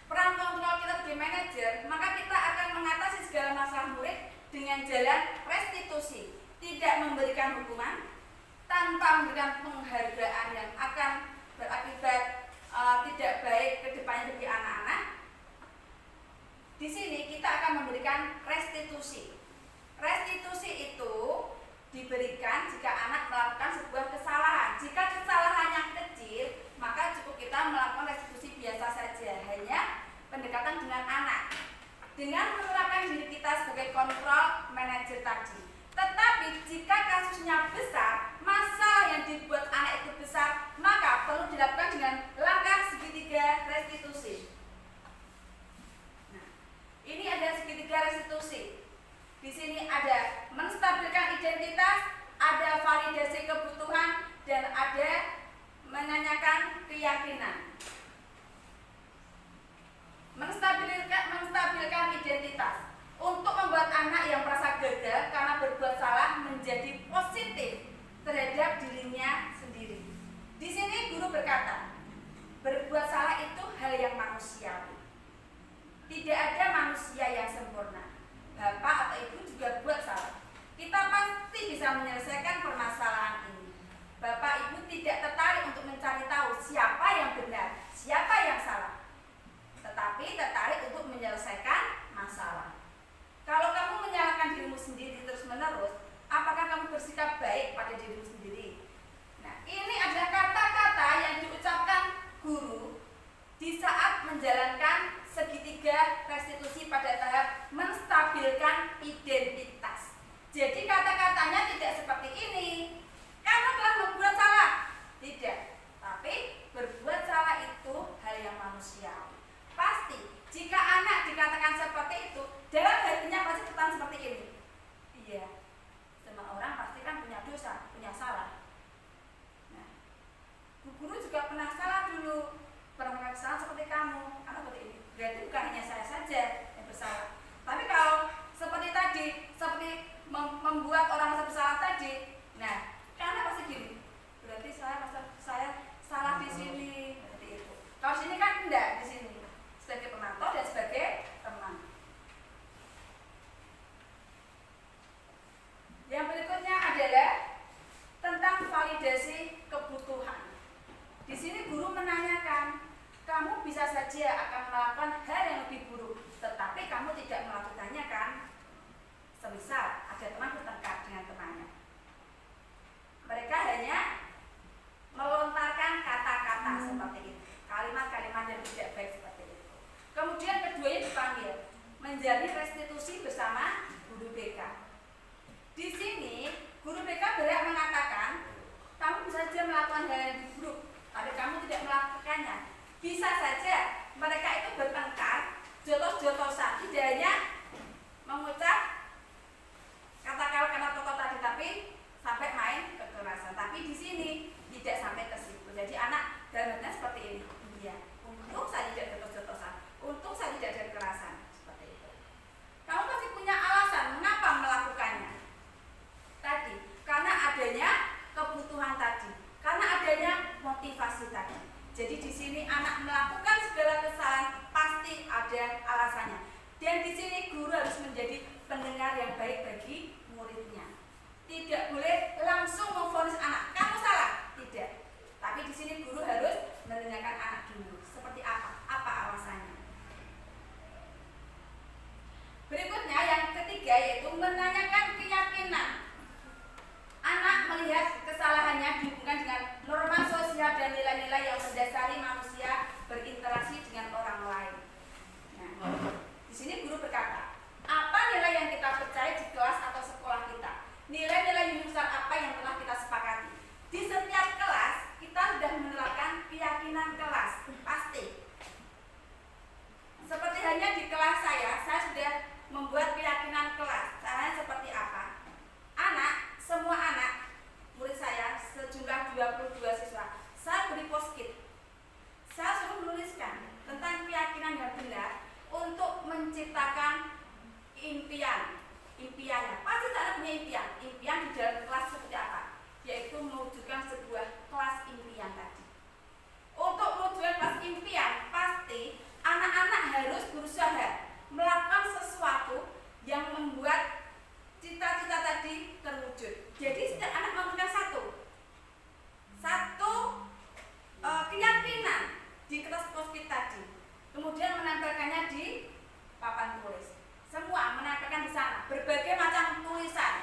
[SPEAKER 1] peran kontrol kita sebagai manajer, maka kita akan mengatasi segala masalah murid dengan jalan restitusi, tidak memberikan hukuman, tanpa memberikan penghargaan yang akan berakibat tidak baik ke depannya bagi anak-anak, di sini kita akan memberikan restitusi. Restitusi itu diberikan jika anak melakukan sebuah kesalahan. Jika kesalahannya kecil, maka cukup kita melakukan restitusi biasa saja, hanya pendekatan dengan anak, dengan menerapkan diri kita sebagai kontrol manajer tadi. Tetapi jika kasusnya besar, masalah yang dibuat anak itu besar, maka perlu dilakukan dengan langkah segitiga restitusi. Nah, ini ada segitiga restitusi. Di sini ada menstabilkan identitas, ada validasi kebutuhan, dan ada menanyakan keyakinan. Menstabilkan identitas untuk membuat anak yang merasa gagal karena berbuat salah menjadi positif terhadap dirinya sendiri. Di sini guru berkata, berbuat salah itu hal yang manusiawi. Tidak ada manusia yang sempurna. Bapak atau ibu juga buat salah. Kita pasti bisa menyelesaikan permasalahan ini. Bapak ibu tidak tertarik untuk mencari tahu siapa yang benar, siapa yang salah, tetapi tertarik untuk menyelesaikan masalah. Kalau kamu menyalahkan dirimu sendiri terus-menerus, apakah kamu bersikap baik pada dirimu sendiri? Nah, ini adalah kata-kata yang diucapkan guru di saat menjalankan segitiga restitusi pada tahap menstabilkan identitas. Jadi kata-katanya tidak seperti ini. Kamu telah membuat salah. Tidak. Tapi berbuat salah itu hal yang manusiawi. Pasti jika anak dikatakan seperti itu, dalam hatinya pasti tertanam seperti ini. Iya. Semua orang pasti kan punya dosa, punya salah. Nah, guru juga pernah salah dulu. Pernah melakukan kesalahan seperti kamu, anak seperti ini. Berarti bukan hanya saya saja yang bersalah. Tapi kalau seperti tadi, seperti membuat orang bersalah tadi, nah, karena pasti gini. Berarti saya salah di sini, seperti itu. Kalau sini kan enggak, di sini sebagai penonton dan sebagai teman. Yang berikutnya adalah tentang validasi kebutuhan. Di sini guru menanyakan, kamu bisa saja akan melakukan hal yang lebih buruk, tetapi kamu tidak melakukannya kan? Semisal ada teman bertengkar dengan temannya, mereka hanya melontarkan kata-kata seperti itu, kalimat-kalimat yang tidak baik seperti itu. Kemudian keduanya dipanggil menjalin restitusi bersama guru BK. Di sini guru BK berhak mengatakan, kamu bisa saja melakukan hal yang buruk, tapi kamu tidak melakukannya. Bisa saja mereka itu bertengkar, jotos-jotosan, tidak hanya mengucap kata-kata tokoh tadi, tapi sampai main kekerasan. Tapi di sini tidak sampai ke situ. Jadi anak dalamnya seperti ini. Iya, untung saya tidak jotos-jotosan, untung saya tidak ada kekerasan, seperti itu. Kamu pasti punya alasan mengapa melakukannya. Tadi, karena adanya kebutuhan tadi, karena adanya motivasi tadi. Jadi di sini anak melakukan segala kesalahan pasti ada alasannya. Dan di sini guru harus menjadi pendengar yang baik bagi muridnya. Tidak boleh langsung memvonis anak, kamu salah. Tidak. Tapi di sini guru harus mendengarkan anak dulu. Seperti apa? Apa alasannya? Berikutnya yang ketiga yaitu menanyakan keyakinan. Anak melihat kesalahannya dihubungkan dengan norma sosial dan nilai-nilai yang mendasari manusia berinteraksi dengan orang lain. Nah, di sini guru berkata, apa nilai yang kita percaya di kelas atau sekolah kita? Nilai-nilai universal apa yang telah kita sepakati? Di setiap kelas kita sudah menerapkan keyakinan kelas, pasti. Seperti hanya di kelas saya sudah membuat keyakinan kelas. Caranya seperti apa? Semua anak murid saya sejumlah 22 siswa, saya beri post-it. Saya suruh menuliskan tentang keyakinan yang benar untuk menciptakan impiannya. Pasti saya punya impian di dalam kelas seperti apa? Yaitu mewujudkan sebuah kelas impian tadi. Untuk mewujudkan kelas impian, pasti anak-anak harus berusaha melakukan sesuatu yang membuat cita-cita tadi terwujud. Jadi setiap anak memberikan satu. di kertas post-it tadi. Kemudian menempelkannya di papan tulis. Semua menempelkan di sana berbagai macam tulisan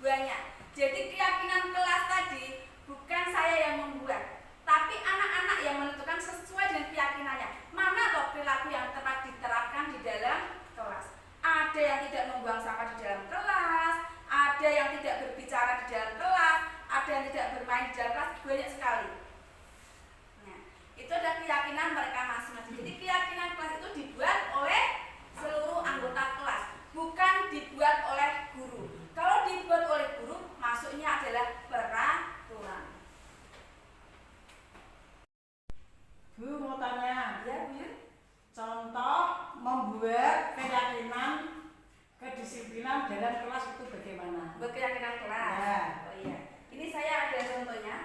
[SPEAKER 1] banyak. Jadi keyakinan kelas tadi bukan saya yang membuat, tapi anak-anak yang menentukan sesuai dengan keyakinannya. Mana toh perilaku yang tepat diterapkan di dalam kelas. Ada yang tidak membuang sampah di dalam kelas, ada yang tidak berbicara di dalam kelas, ada yang tidak bermain di dalam kelas, banyak sekali. Nah, itu adalah keyakinan mereka masing-masing. Jadi keyakinan kelas itu dibuat oleh seluruh anggota kelas, bukan dibuat oleh guru. Kalau dibuat oleh guru, masuknya adalah peraturan.
[SPEAKER 3] Bu mau tanya,
[SPEAKER 1] Ya, Bu.
[SPEAKER 3] contoh membuat keyakinan kedisiplinan dalam kelas itu bagaimana?
[SPEAKER 1] Berkeyakinan kelas.
[SPEAKER 3] Ya.
[SPEAKER 1] Oh iya. Ini saya ada contohnya,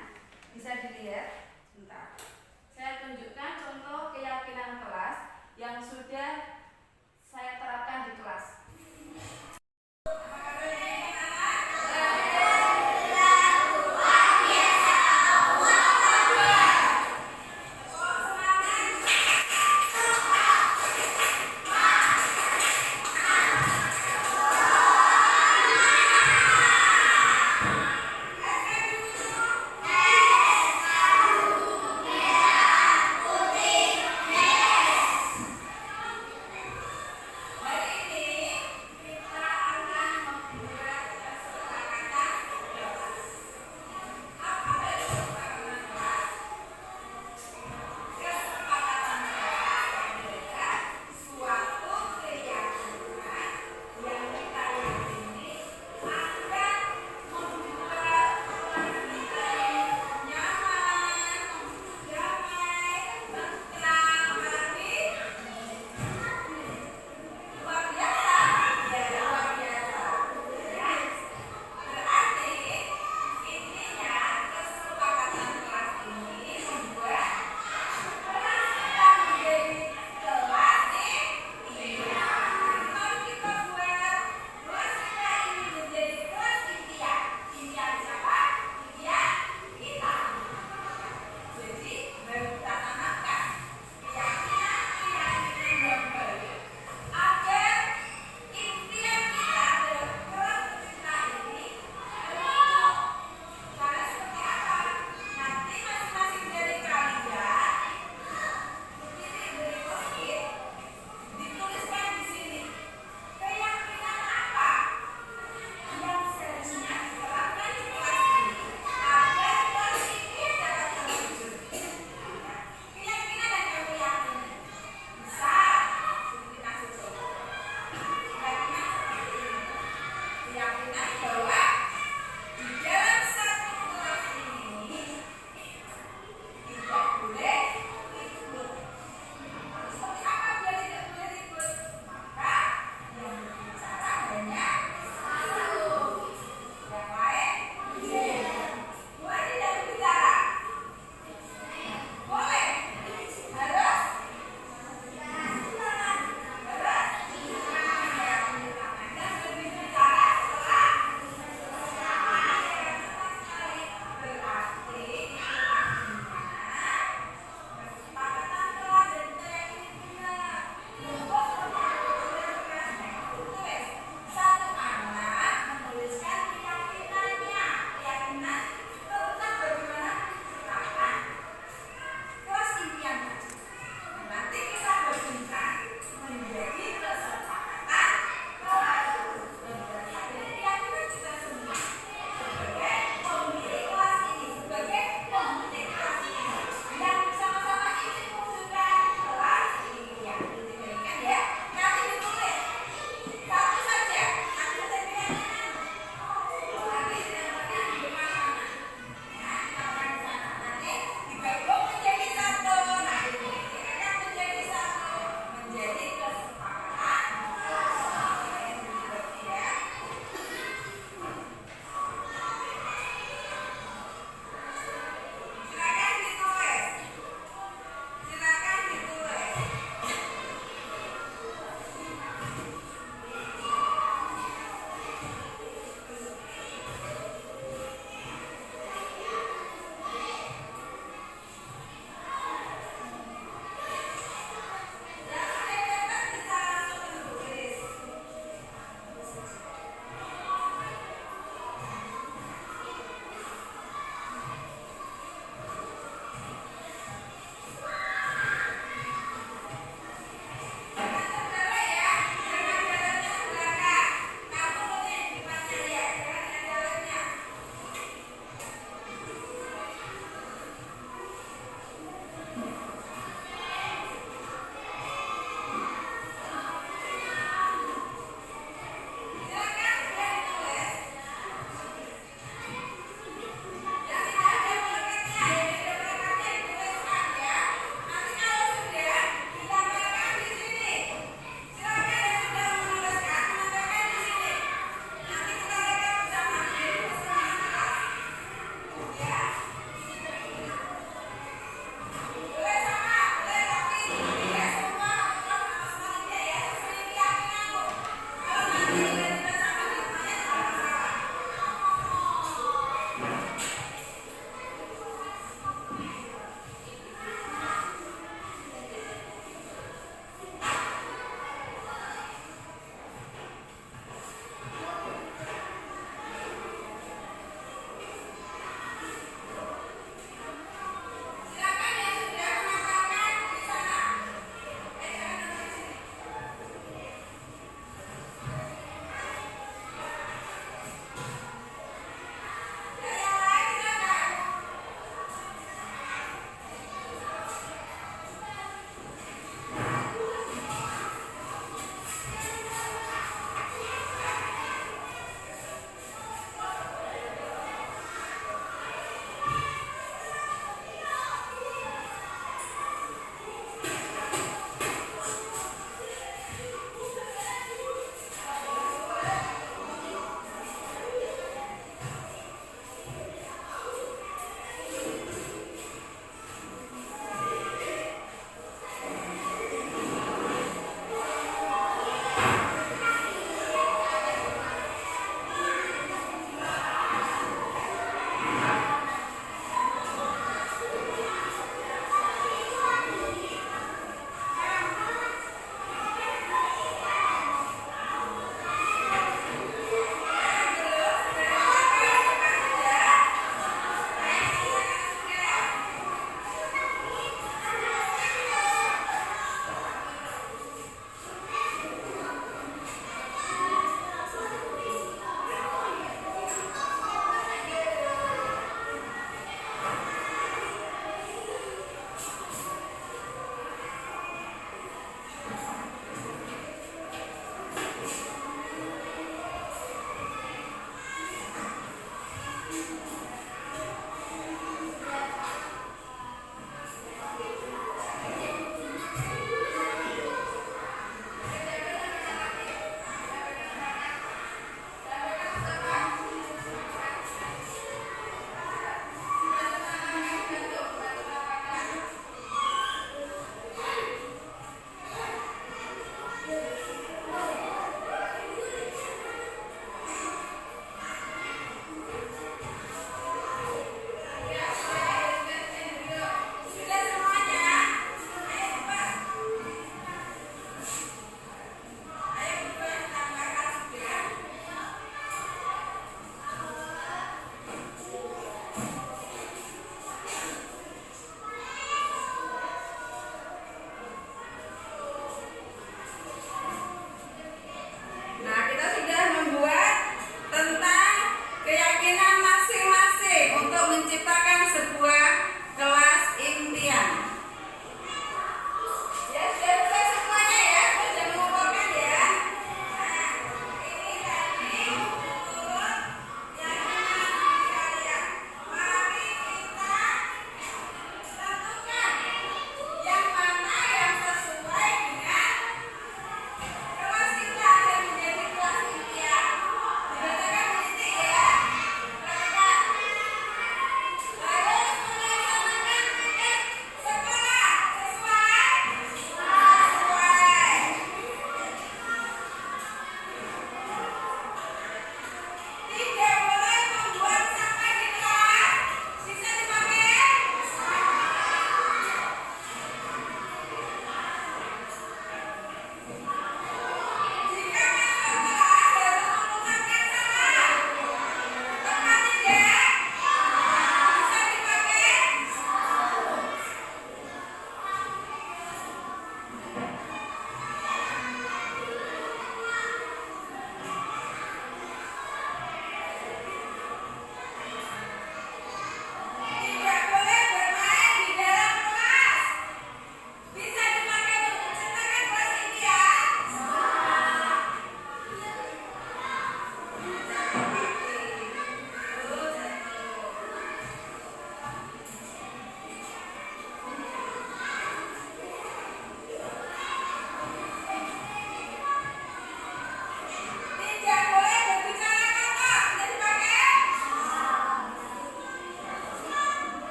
[SPEAKER 1] bisa dilihat. Sebentar. Saya tunjukkan contoh keyakinan kelas yang sudah saya terapkan di kelas.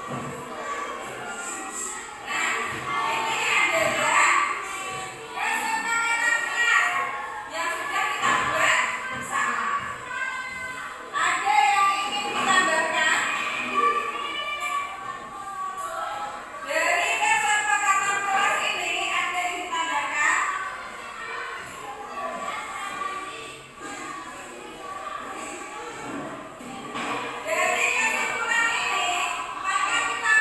[SPEAKER 1] yang sudah kita buat bersama. Ada yang ingin ditambahkan? Dari kesepakatan kelas ini ada yang ditambahkan? Dari kesimpulan ini, maka kita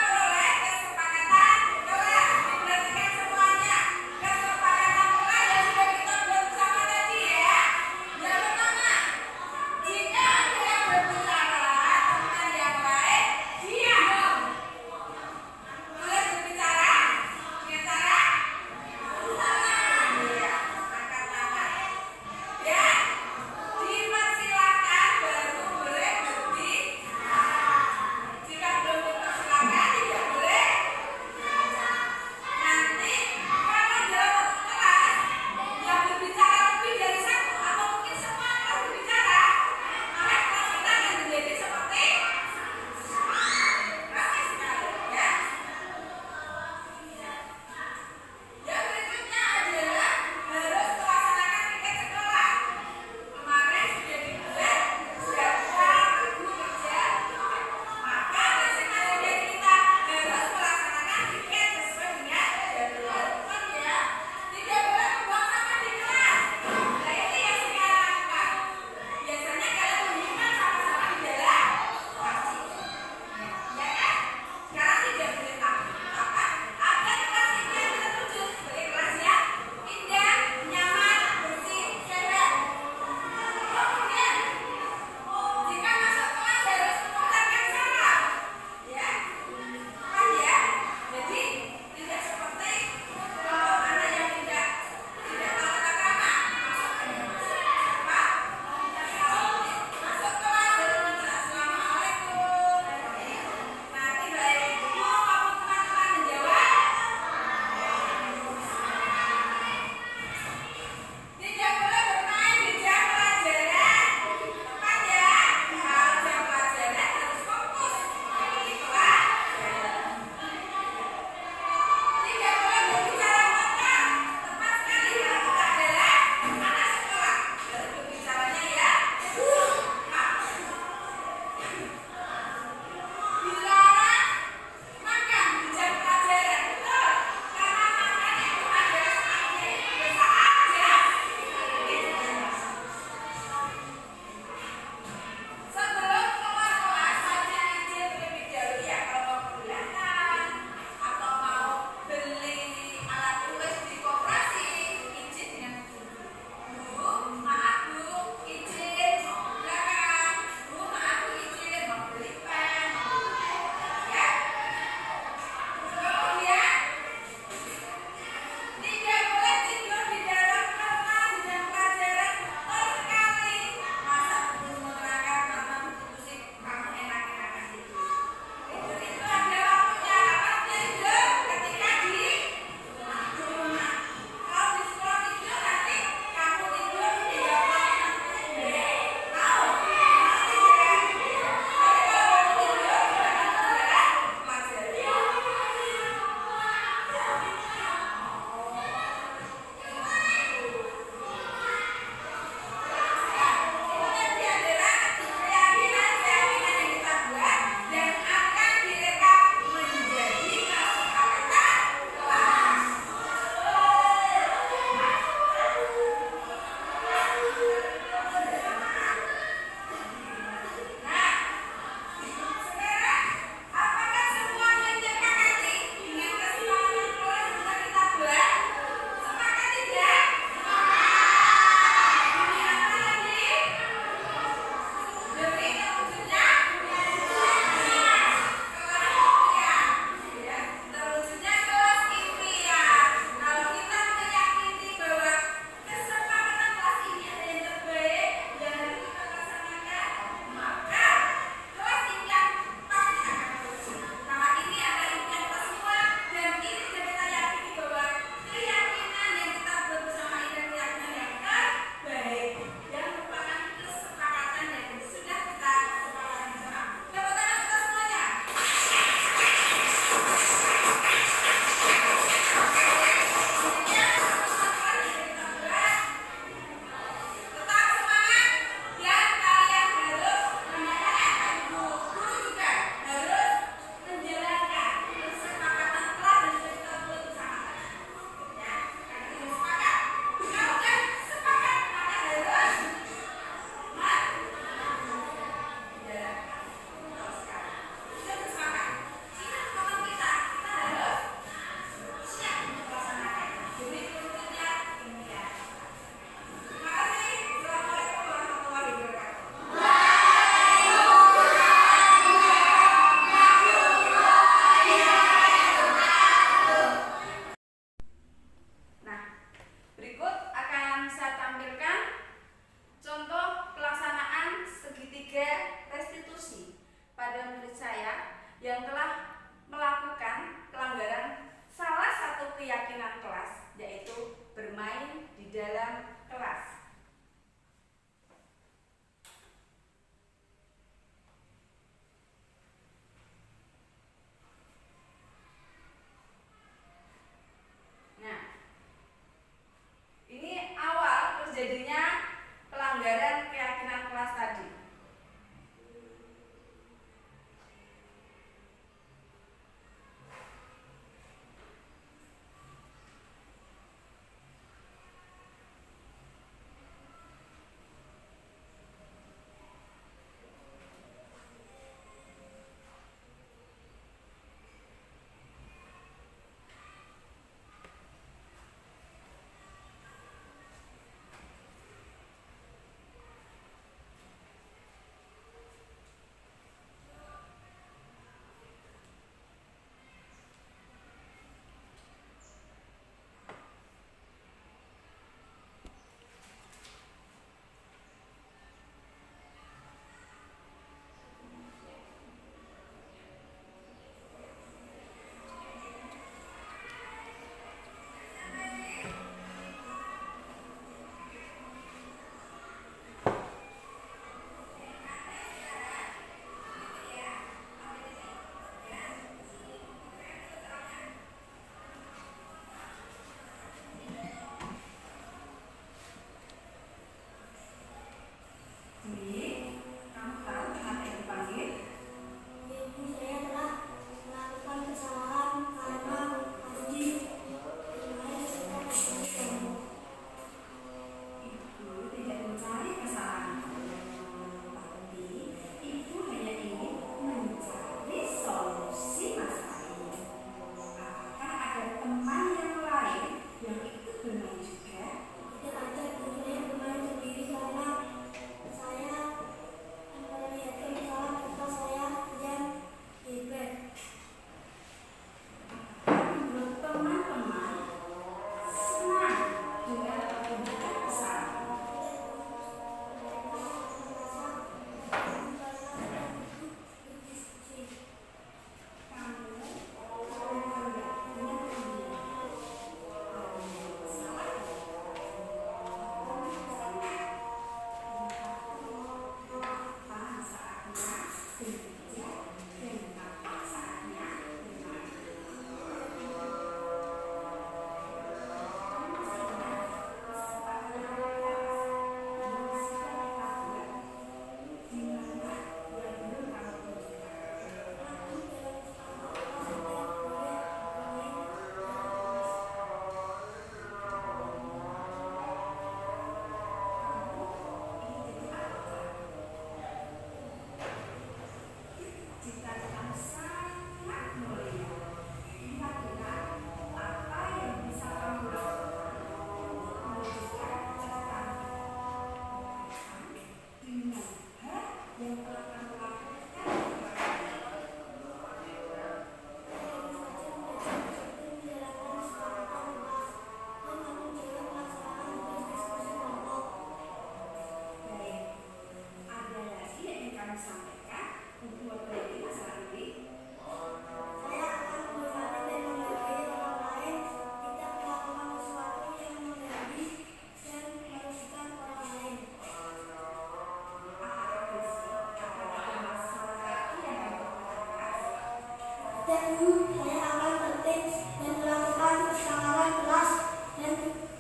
[SPEAKER 2] Dan saya akan tertib dan melakukan kesalahan kelas dan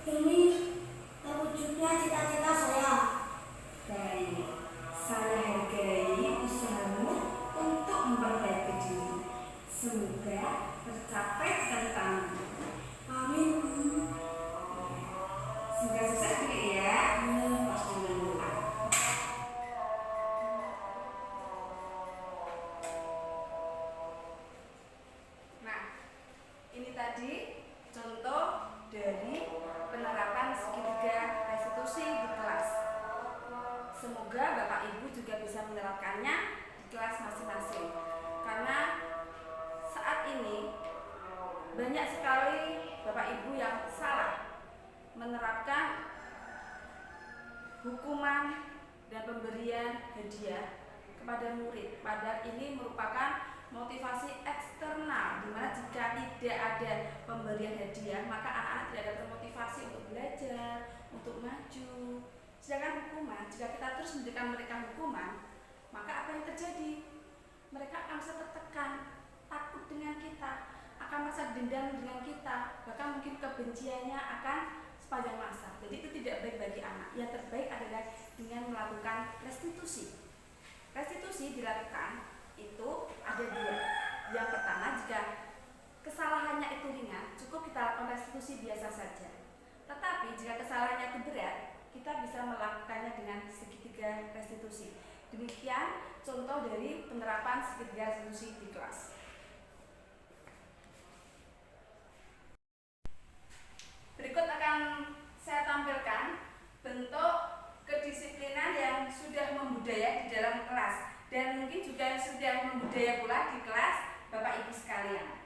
[SPEAKER 2] ini terwujudnya cita-cita saya.
[SPEAKER 1] Baik, saya hargai usahamu untuk memperbaiki diri. Semoga tercapai cita-citamu.
[SPEAKER 2] Amin.
[SPEAKER 1] Semoga sukses juga ya. Pas dengan doa. Nah, ini tadi contoh dari penerapan segitiga restitusi di kelas. Semoga Bapak Ibu juga bisa menerapkannya di kelas masing-masing. Karena saat ini banyak sekali Bapak Ibu yang salah menerapkan hukuman dan pemberian hadiah kepada murid. Padahal ini merupakan motivasi eksternal, di mana jika tidak ada pemberian hadiah, maka anak-anak tidak ada termotivasi untuk belajar, untuk maju. Sedangkan hukuman, jika kita terus memberikan mereka hukuman, maka apa yang terjadi? Mereka akan merasa tertekan, takut dengan kita, akan merasa dendam dengan kita, bahkan mungkin kebenciannya akan sepanjang masa. Jadi itu tidak baik bagi anak. Yang terbaik adalah dengan melakukan restitusi. Restitusi dilakukan itu ada dua. Yang pertama, jika kesalahannya itu ringan, cukup kita lakukan restitusi biasa saja. Tetapi jika kesalahannya itu berat, kita bisa melakukannya dengan segitiga restitusi. Demikian contoh dari penerapan segitiga restitusi di kelas. Berikut akan saya tampilkan bentuk kedisiplinan yang sudah membudaya di dalam kelas dan mungkin juga sudah membudaya pula di kelas Bapak Ibu sekalian.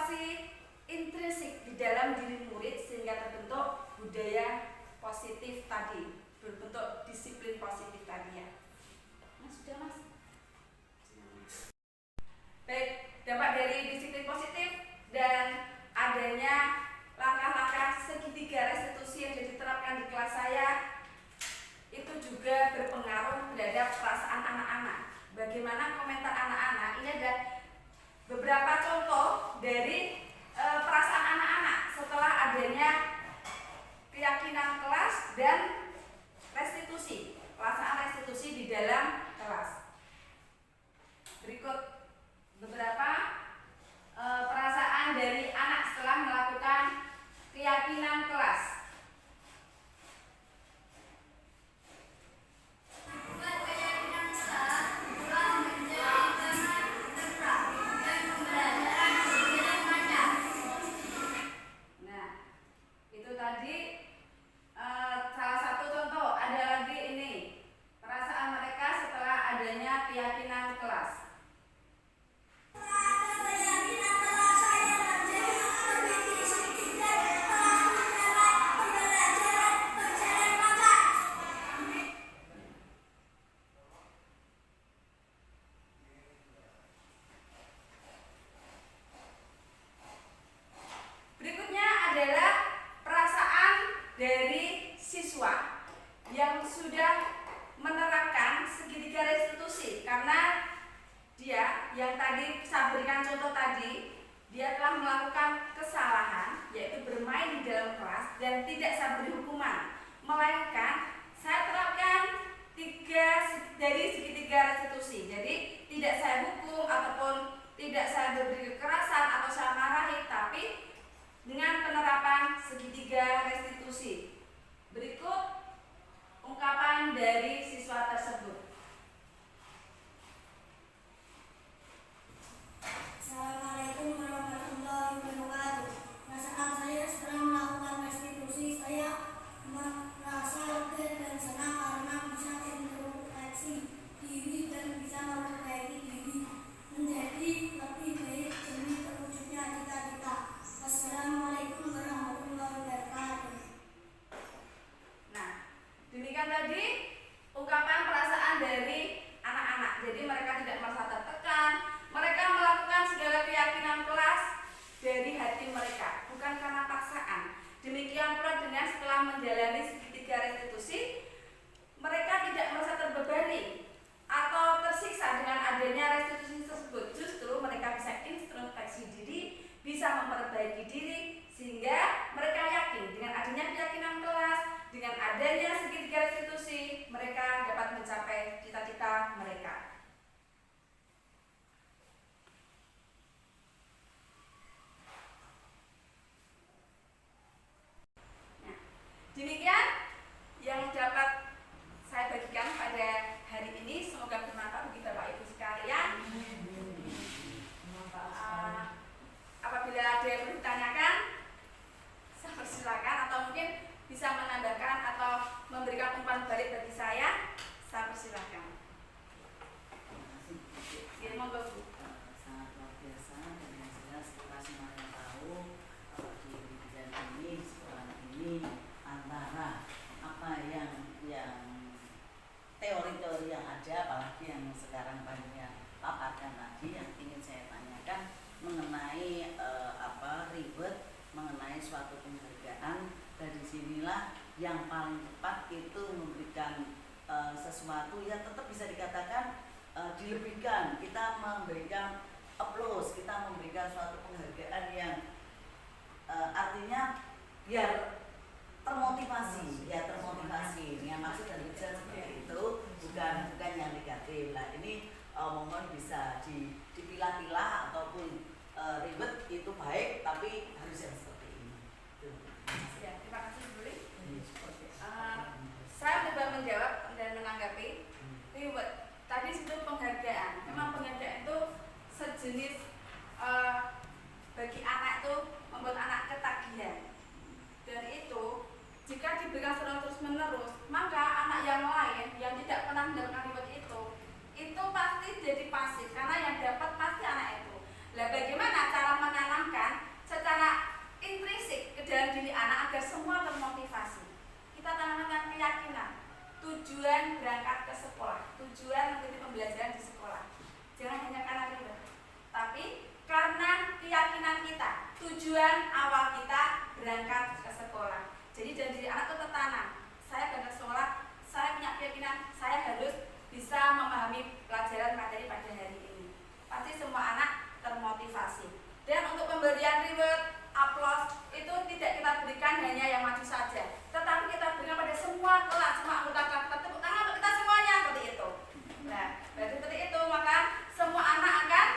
[SPEAKER 1] motivasi intrinsik di dalam diri murid sehingga terbentuk budaya positif tadi, berbentuk disiplin positif tadi ya. Nah, sudah mas. Baik, dampak dari disiplin positif dan adanya langkah-langkah segitiga restitusi yang diterapkan di kelas saya itu juga berpengaruh terhadap perasaan anak-anak. Bagaimana komentar anak-anak? Ini ada beberapa contoh dari perasaan anak-anak setelah adanya keyakinan kelas dan restitusi, pelaksanaan restitusi di dalam kelas. Berikut beberapa perasaan dari anak setelah melakukan keyakinan kelas. Nah, itu tadi salah satu contoh. Ada lagi ini perasaan mereka setelah adanya keyakinan kelas. Berikutnya adalah perasaan dari siswa yang sudah menerapkan segitiga restitusi karena dia yang tadi saya berikan contoh tadi, dia telah melakukan kesalahan yaitu bermain di dalam kelas dan tidak saya beri hukuman, melainkan saya terapkan dari segitiga restitusi. Jadi tidak saya hukum ataupun tidak saya beri kekerasan atau saya marahi, tapi dengan penerapan segitiga restitusi. Berikut ungkapan dari siswa tersebut.
[SPEAKER 2] Assalamualaikum warahmatullahi wabarakatuh. Perasaan saya setelah melakukan restitusi, saya merasa lega dan senang karena bisa introspeksi diri dan bisa memperbaiki diri menjadi lebih baik demi terwujudnya cita-cita. Wassalamualaikum warahmatullahi wabarakatuh.
[SPEAKER 1] Nah, demikian tadi ungkapan perasaan dari anak-anak. Jadi mereka tidak merasa tertekan, mereka melakukan segala keyakinan kelas dari hati mereka, bukan karena paksaan. Demikian pula dengan setelah menjalani segitiga restitusi, mereka tidak merasa terbebani atau tersiksa dengan adanya restitusi tersebut. Justru mereka bisa introspeksi diri, bisa memperbaiki diri, sehingga mereka yakin dengan adanya keyakinan kelas, dengan adanya segitiga restitusi, mereka dapat mencapai cita-cita mereka. Nah, demikian yang dapat saya bagikan pada hari ini. Semoga bermanfaat bagi Bapak Ibu sekalian. Apabila ada yang perlu ditanyakan, saya persilakan, atau mungkin bisa menambahkan atau memberikan umpan balik bagi saya persilakan. Ya, monggo Bu.
[SPEAKER 4] Sangat luar biasa dan yang jelas kita semuanya tahu di pendidikan ini, sekolah ini, antara apa yang teori-teori yang ada, apalagi yang sekarang banyak yang paparkan tadi, yang ingin saya tanyakan mengenai ribet mengenai suatu penghargaan. Dari sinilah yang paling tepat itu memberikan sesuatu yang tetap bisa dikatakan dilebihkan. Kita memberikan applause, kita memberikan suatu penghargaan yang artinya biar termotivasi, dengan maksud dan tujuan seperti itu, bukan yang negatif. Nah ini mohon bisa dipilah-pilah ataupun ribet itu baik, tapi harus yang seperti ini.
[SPEAKER 1] Ya, terima kasih Bu Li. Saya coba menjawab dan menanggapi. Reward tadi itu penghargaan. Memang penghargaan itu sejenis bagi anak itu membuat anak ketagihan. Dan itu jika diberikan secara terus menerus, maka anak yang lain yang tidak pernah mendapatkan reward itu pasti jadi pasif karena yang dapat pasti anak itu. Lah bagaimana cara menanamkan keyakinan kita, tujuan awal kita berangkat ke sekolah. Jadi dari diri anak itu tertanam. Saya berangkat ke sekolah, saya punya keyakinan saya harus bisa memahami pelajaran materi pada hari ini. Pasti semua anak termotivasi. Dan untuk pemberian reward, aplaus itu tidak kita berikan hanya yang maju saja, tetapi kita berikan pada semua kelas, semua anggota kelas. Kita tepuk tangan untuk kita semuanya seperti itu. Nah, berarti seperti itu maka semua anak akan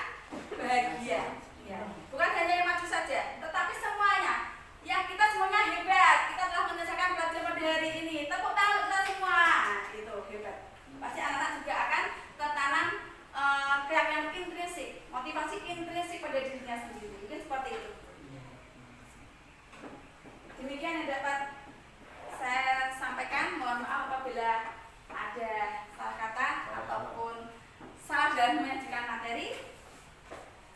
[SPEAKER 1] bahagia. Ya. Bukan hanya yang maju saja, tetapi semuanya. Ya, kita semuanya hebat. Kita telah menyelesaikan pelajaran pada hari ini. Tepuk tangan untuk kita semua. Nah, itu hebat. Pasti anak-anak juga akan tertanam keyakinan intrinsik, motivasi intrinsik pada dirinya sendiri. Mungkin seperti itu. Demikian yang dapat saya sampaikan. Mohon maaf apabila ada salah kata ataupun salah dalam menyajikan materi.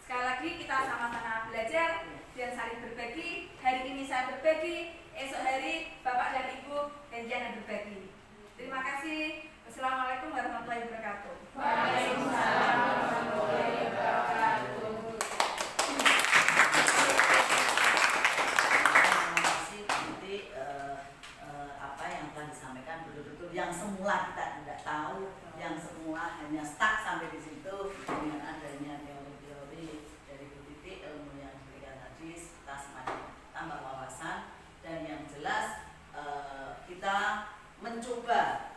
[SPEAKER 1] Sekali lagi kita sama-sama belajar dan saling berbagi. Hari ini saya berbagi, esok hari Bapak dan Ibu janjian berbagi. Terima kasih. Wassalamualaikum warahmatullahi wabarakatuh.
[SPEAKER 3] Waalaikumsalam warahmatullahi wabarakatuh.
[SPEAKER 4] Terima kasih nanti apa yang telah disampaikan betul-betul yang semula kita tidak tahu, yang semula hanya stuck sampai di situ dengan adanya teori-teori dari Bu Titi, ilmu yang diberikan tadi kita semakin tambah wawasan dan yang jelas kita mencoba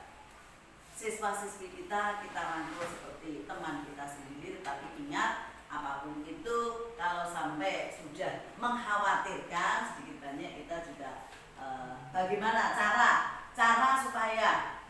[SPEAKER 4] siswa-siswi kita rangkul seperti teman kita sendiri, tapi ingat apapun itu kalau sampai sudah mengkhawatirkan sedikit banyak kita juga bagaimana cara supaya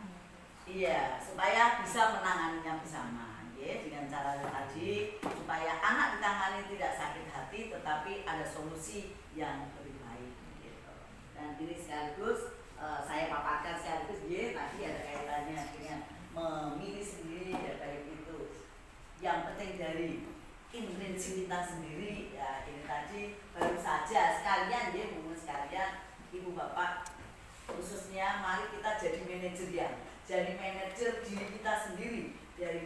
[SPEAKER 4] supaya bisa menanganinya bersama dengan cara tadi supaya anak ditangani tidak sakit hati tetapi ada solusi yang lebih baik gitu. Dan ini sekaligus saya paparkan sekaligus tadi ada kaitannya dengan memilih sendiri ya baik itu yang penting dari intrinsik kita sendiri ya ini tadi baru saja sekalian sekalian ibu bapak khususnya mari kita jadi manajer diri kita sendiri jadi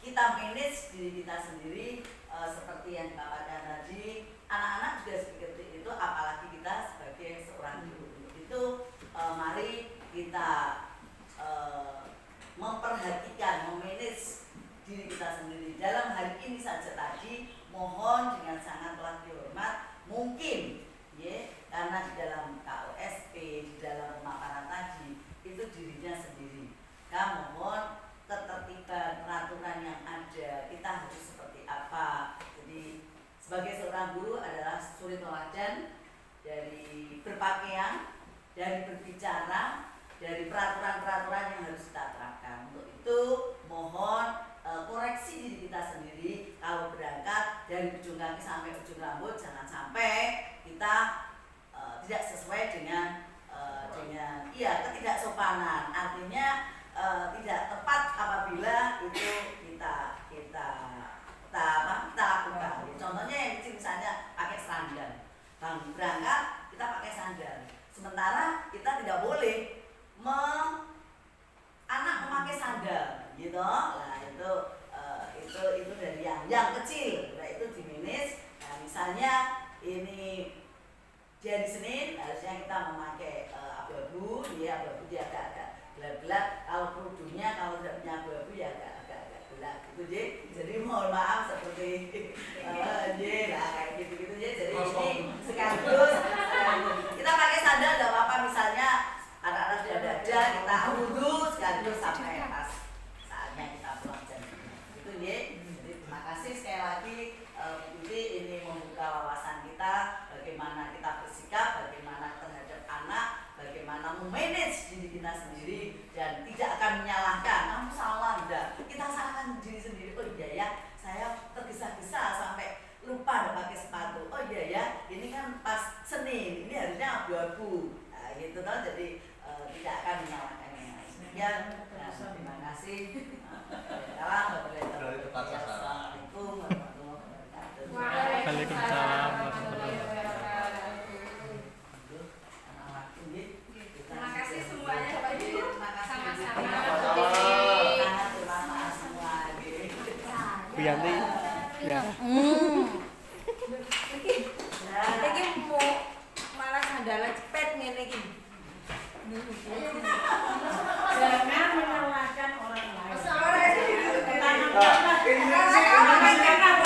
[SPEAKER 4] kita manage diri kita sendiri seperti yang dikatakan tadi anak-anak juga seperti itu apalagi kita sebagai seorang guru itu mari kita memperhatikan memanage diri kita sendiri dalam hari ini saja tadi mohon dengan sangatlah dihormat mungkin karena di dalam KOSP di dalam pemaparan tadi itu dirinya sendiri mohon ketertiban peraturan yang ada kita harus seperti apa jadi sebagai seorang guru adalah suri teladan dari berpakaian dari berbicara dari peraturan-peraturan yang harus kita terapkan untuk itu mohon koreksi diri kita sendiri kalau berangkat dari ujung kaki sampai ujung rambut jangan sampai kita tidak sesuai dengan ketidaksopanan artinya tidak tepat apabila itu kita lakukan contohnya yang kecil misalnya pakai sandal berangkat kita pakai sandal sementara kita tidak boleh anak memakai sandal gitu nah itu dari yang kecil nah itu dimanage nah misalnya ini jadi Senin harusnya kita memakai abu-abu abu-abu dia agak gelap-gelap kalau kerudungnya kalau tidak punya abu-abu ya agak gelap gitu jadi mohon maaf seperti kayak gitu jadi ini sekaligus kita pakai sandal tidak apa-apa misalnya anak-anak sudah ada kita wudhu sekaligus sampai pas saatnya kita pulang jam itu jadi terima kasih sekali lagi ini membuka wawasan kita bagaimana kita bersikap bagaimana terhadap anak bagaimana memanage diri kita sendiri dan tidak akan menyalahkan kamu salah enggak kita salahkan diri sendiri oh iya ya saya tergesa-gesa sampai lupa ada pakai sepatu oh iya ya ini kan pas Senin ini harusnya abu-abu nah, gitu kan jadi tidak akan menyalahkannya sekian terima kasih Assalamualaikum warahmatullahi wabarakatuh
[SPEAKER 5] Waalaikumsalam warahmatullahi
[SPEAKER 1] Terima kasih semuanya Bapak Ibu.
[SPEAKER 4] sama-sama
[SPEAKER 5] Bu Yanti. Ya.
[SPEAKER 3] Iki mau malah sandala cepet ngene iki.
[SPEAKER 6] Jangan menyalahkan orang lain.
[SPEAKER 1] Orang
[SPEAKER 6] Tangan kanan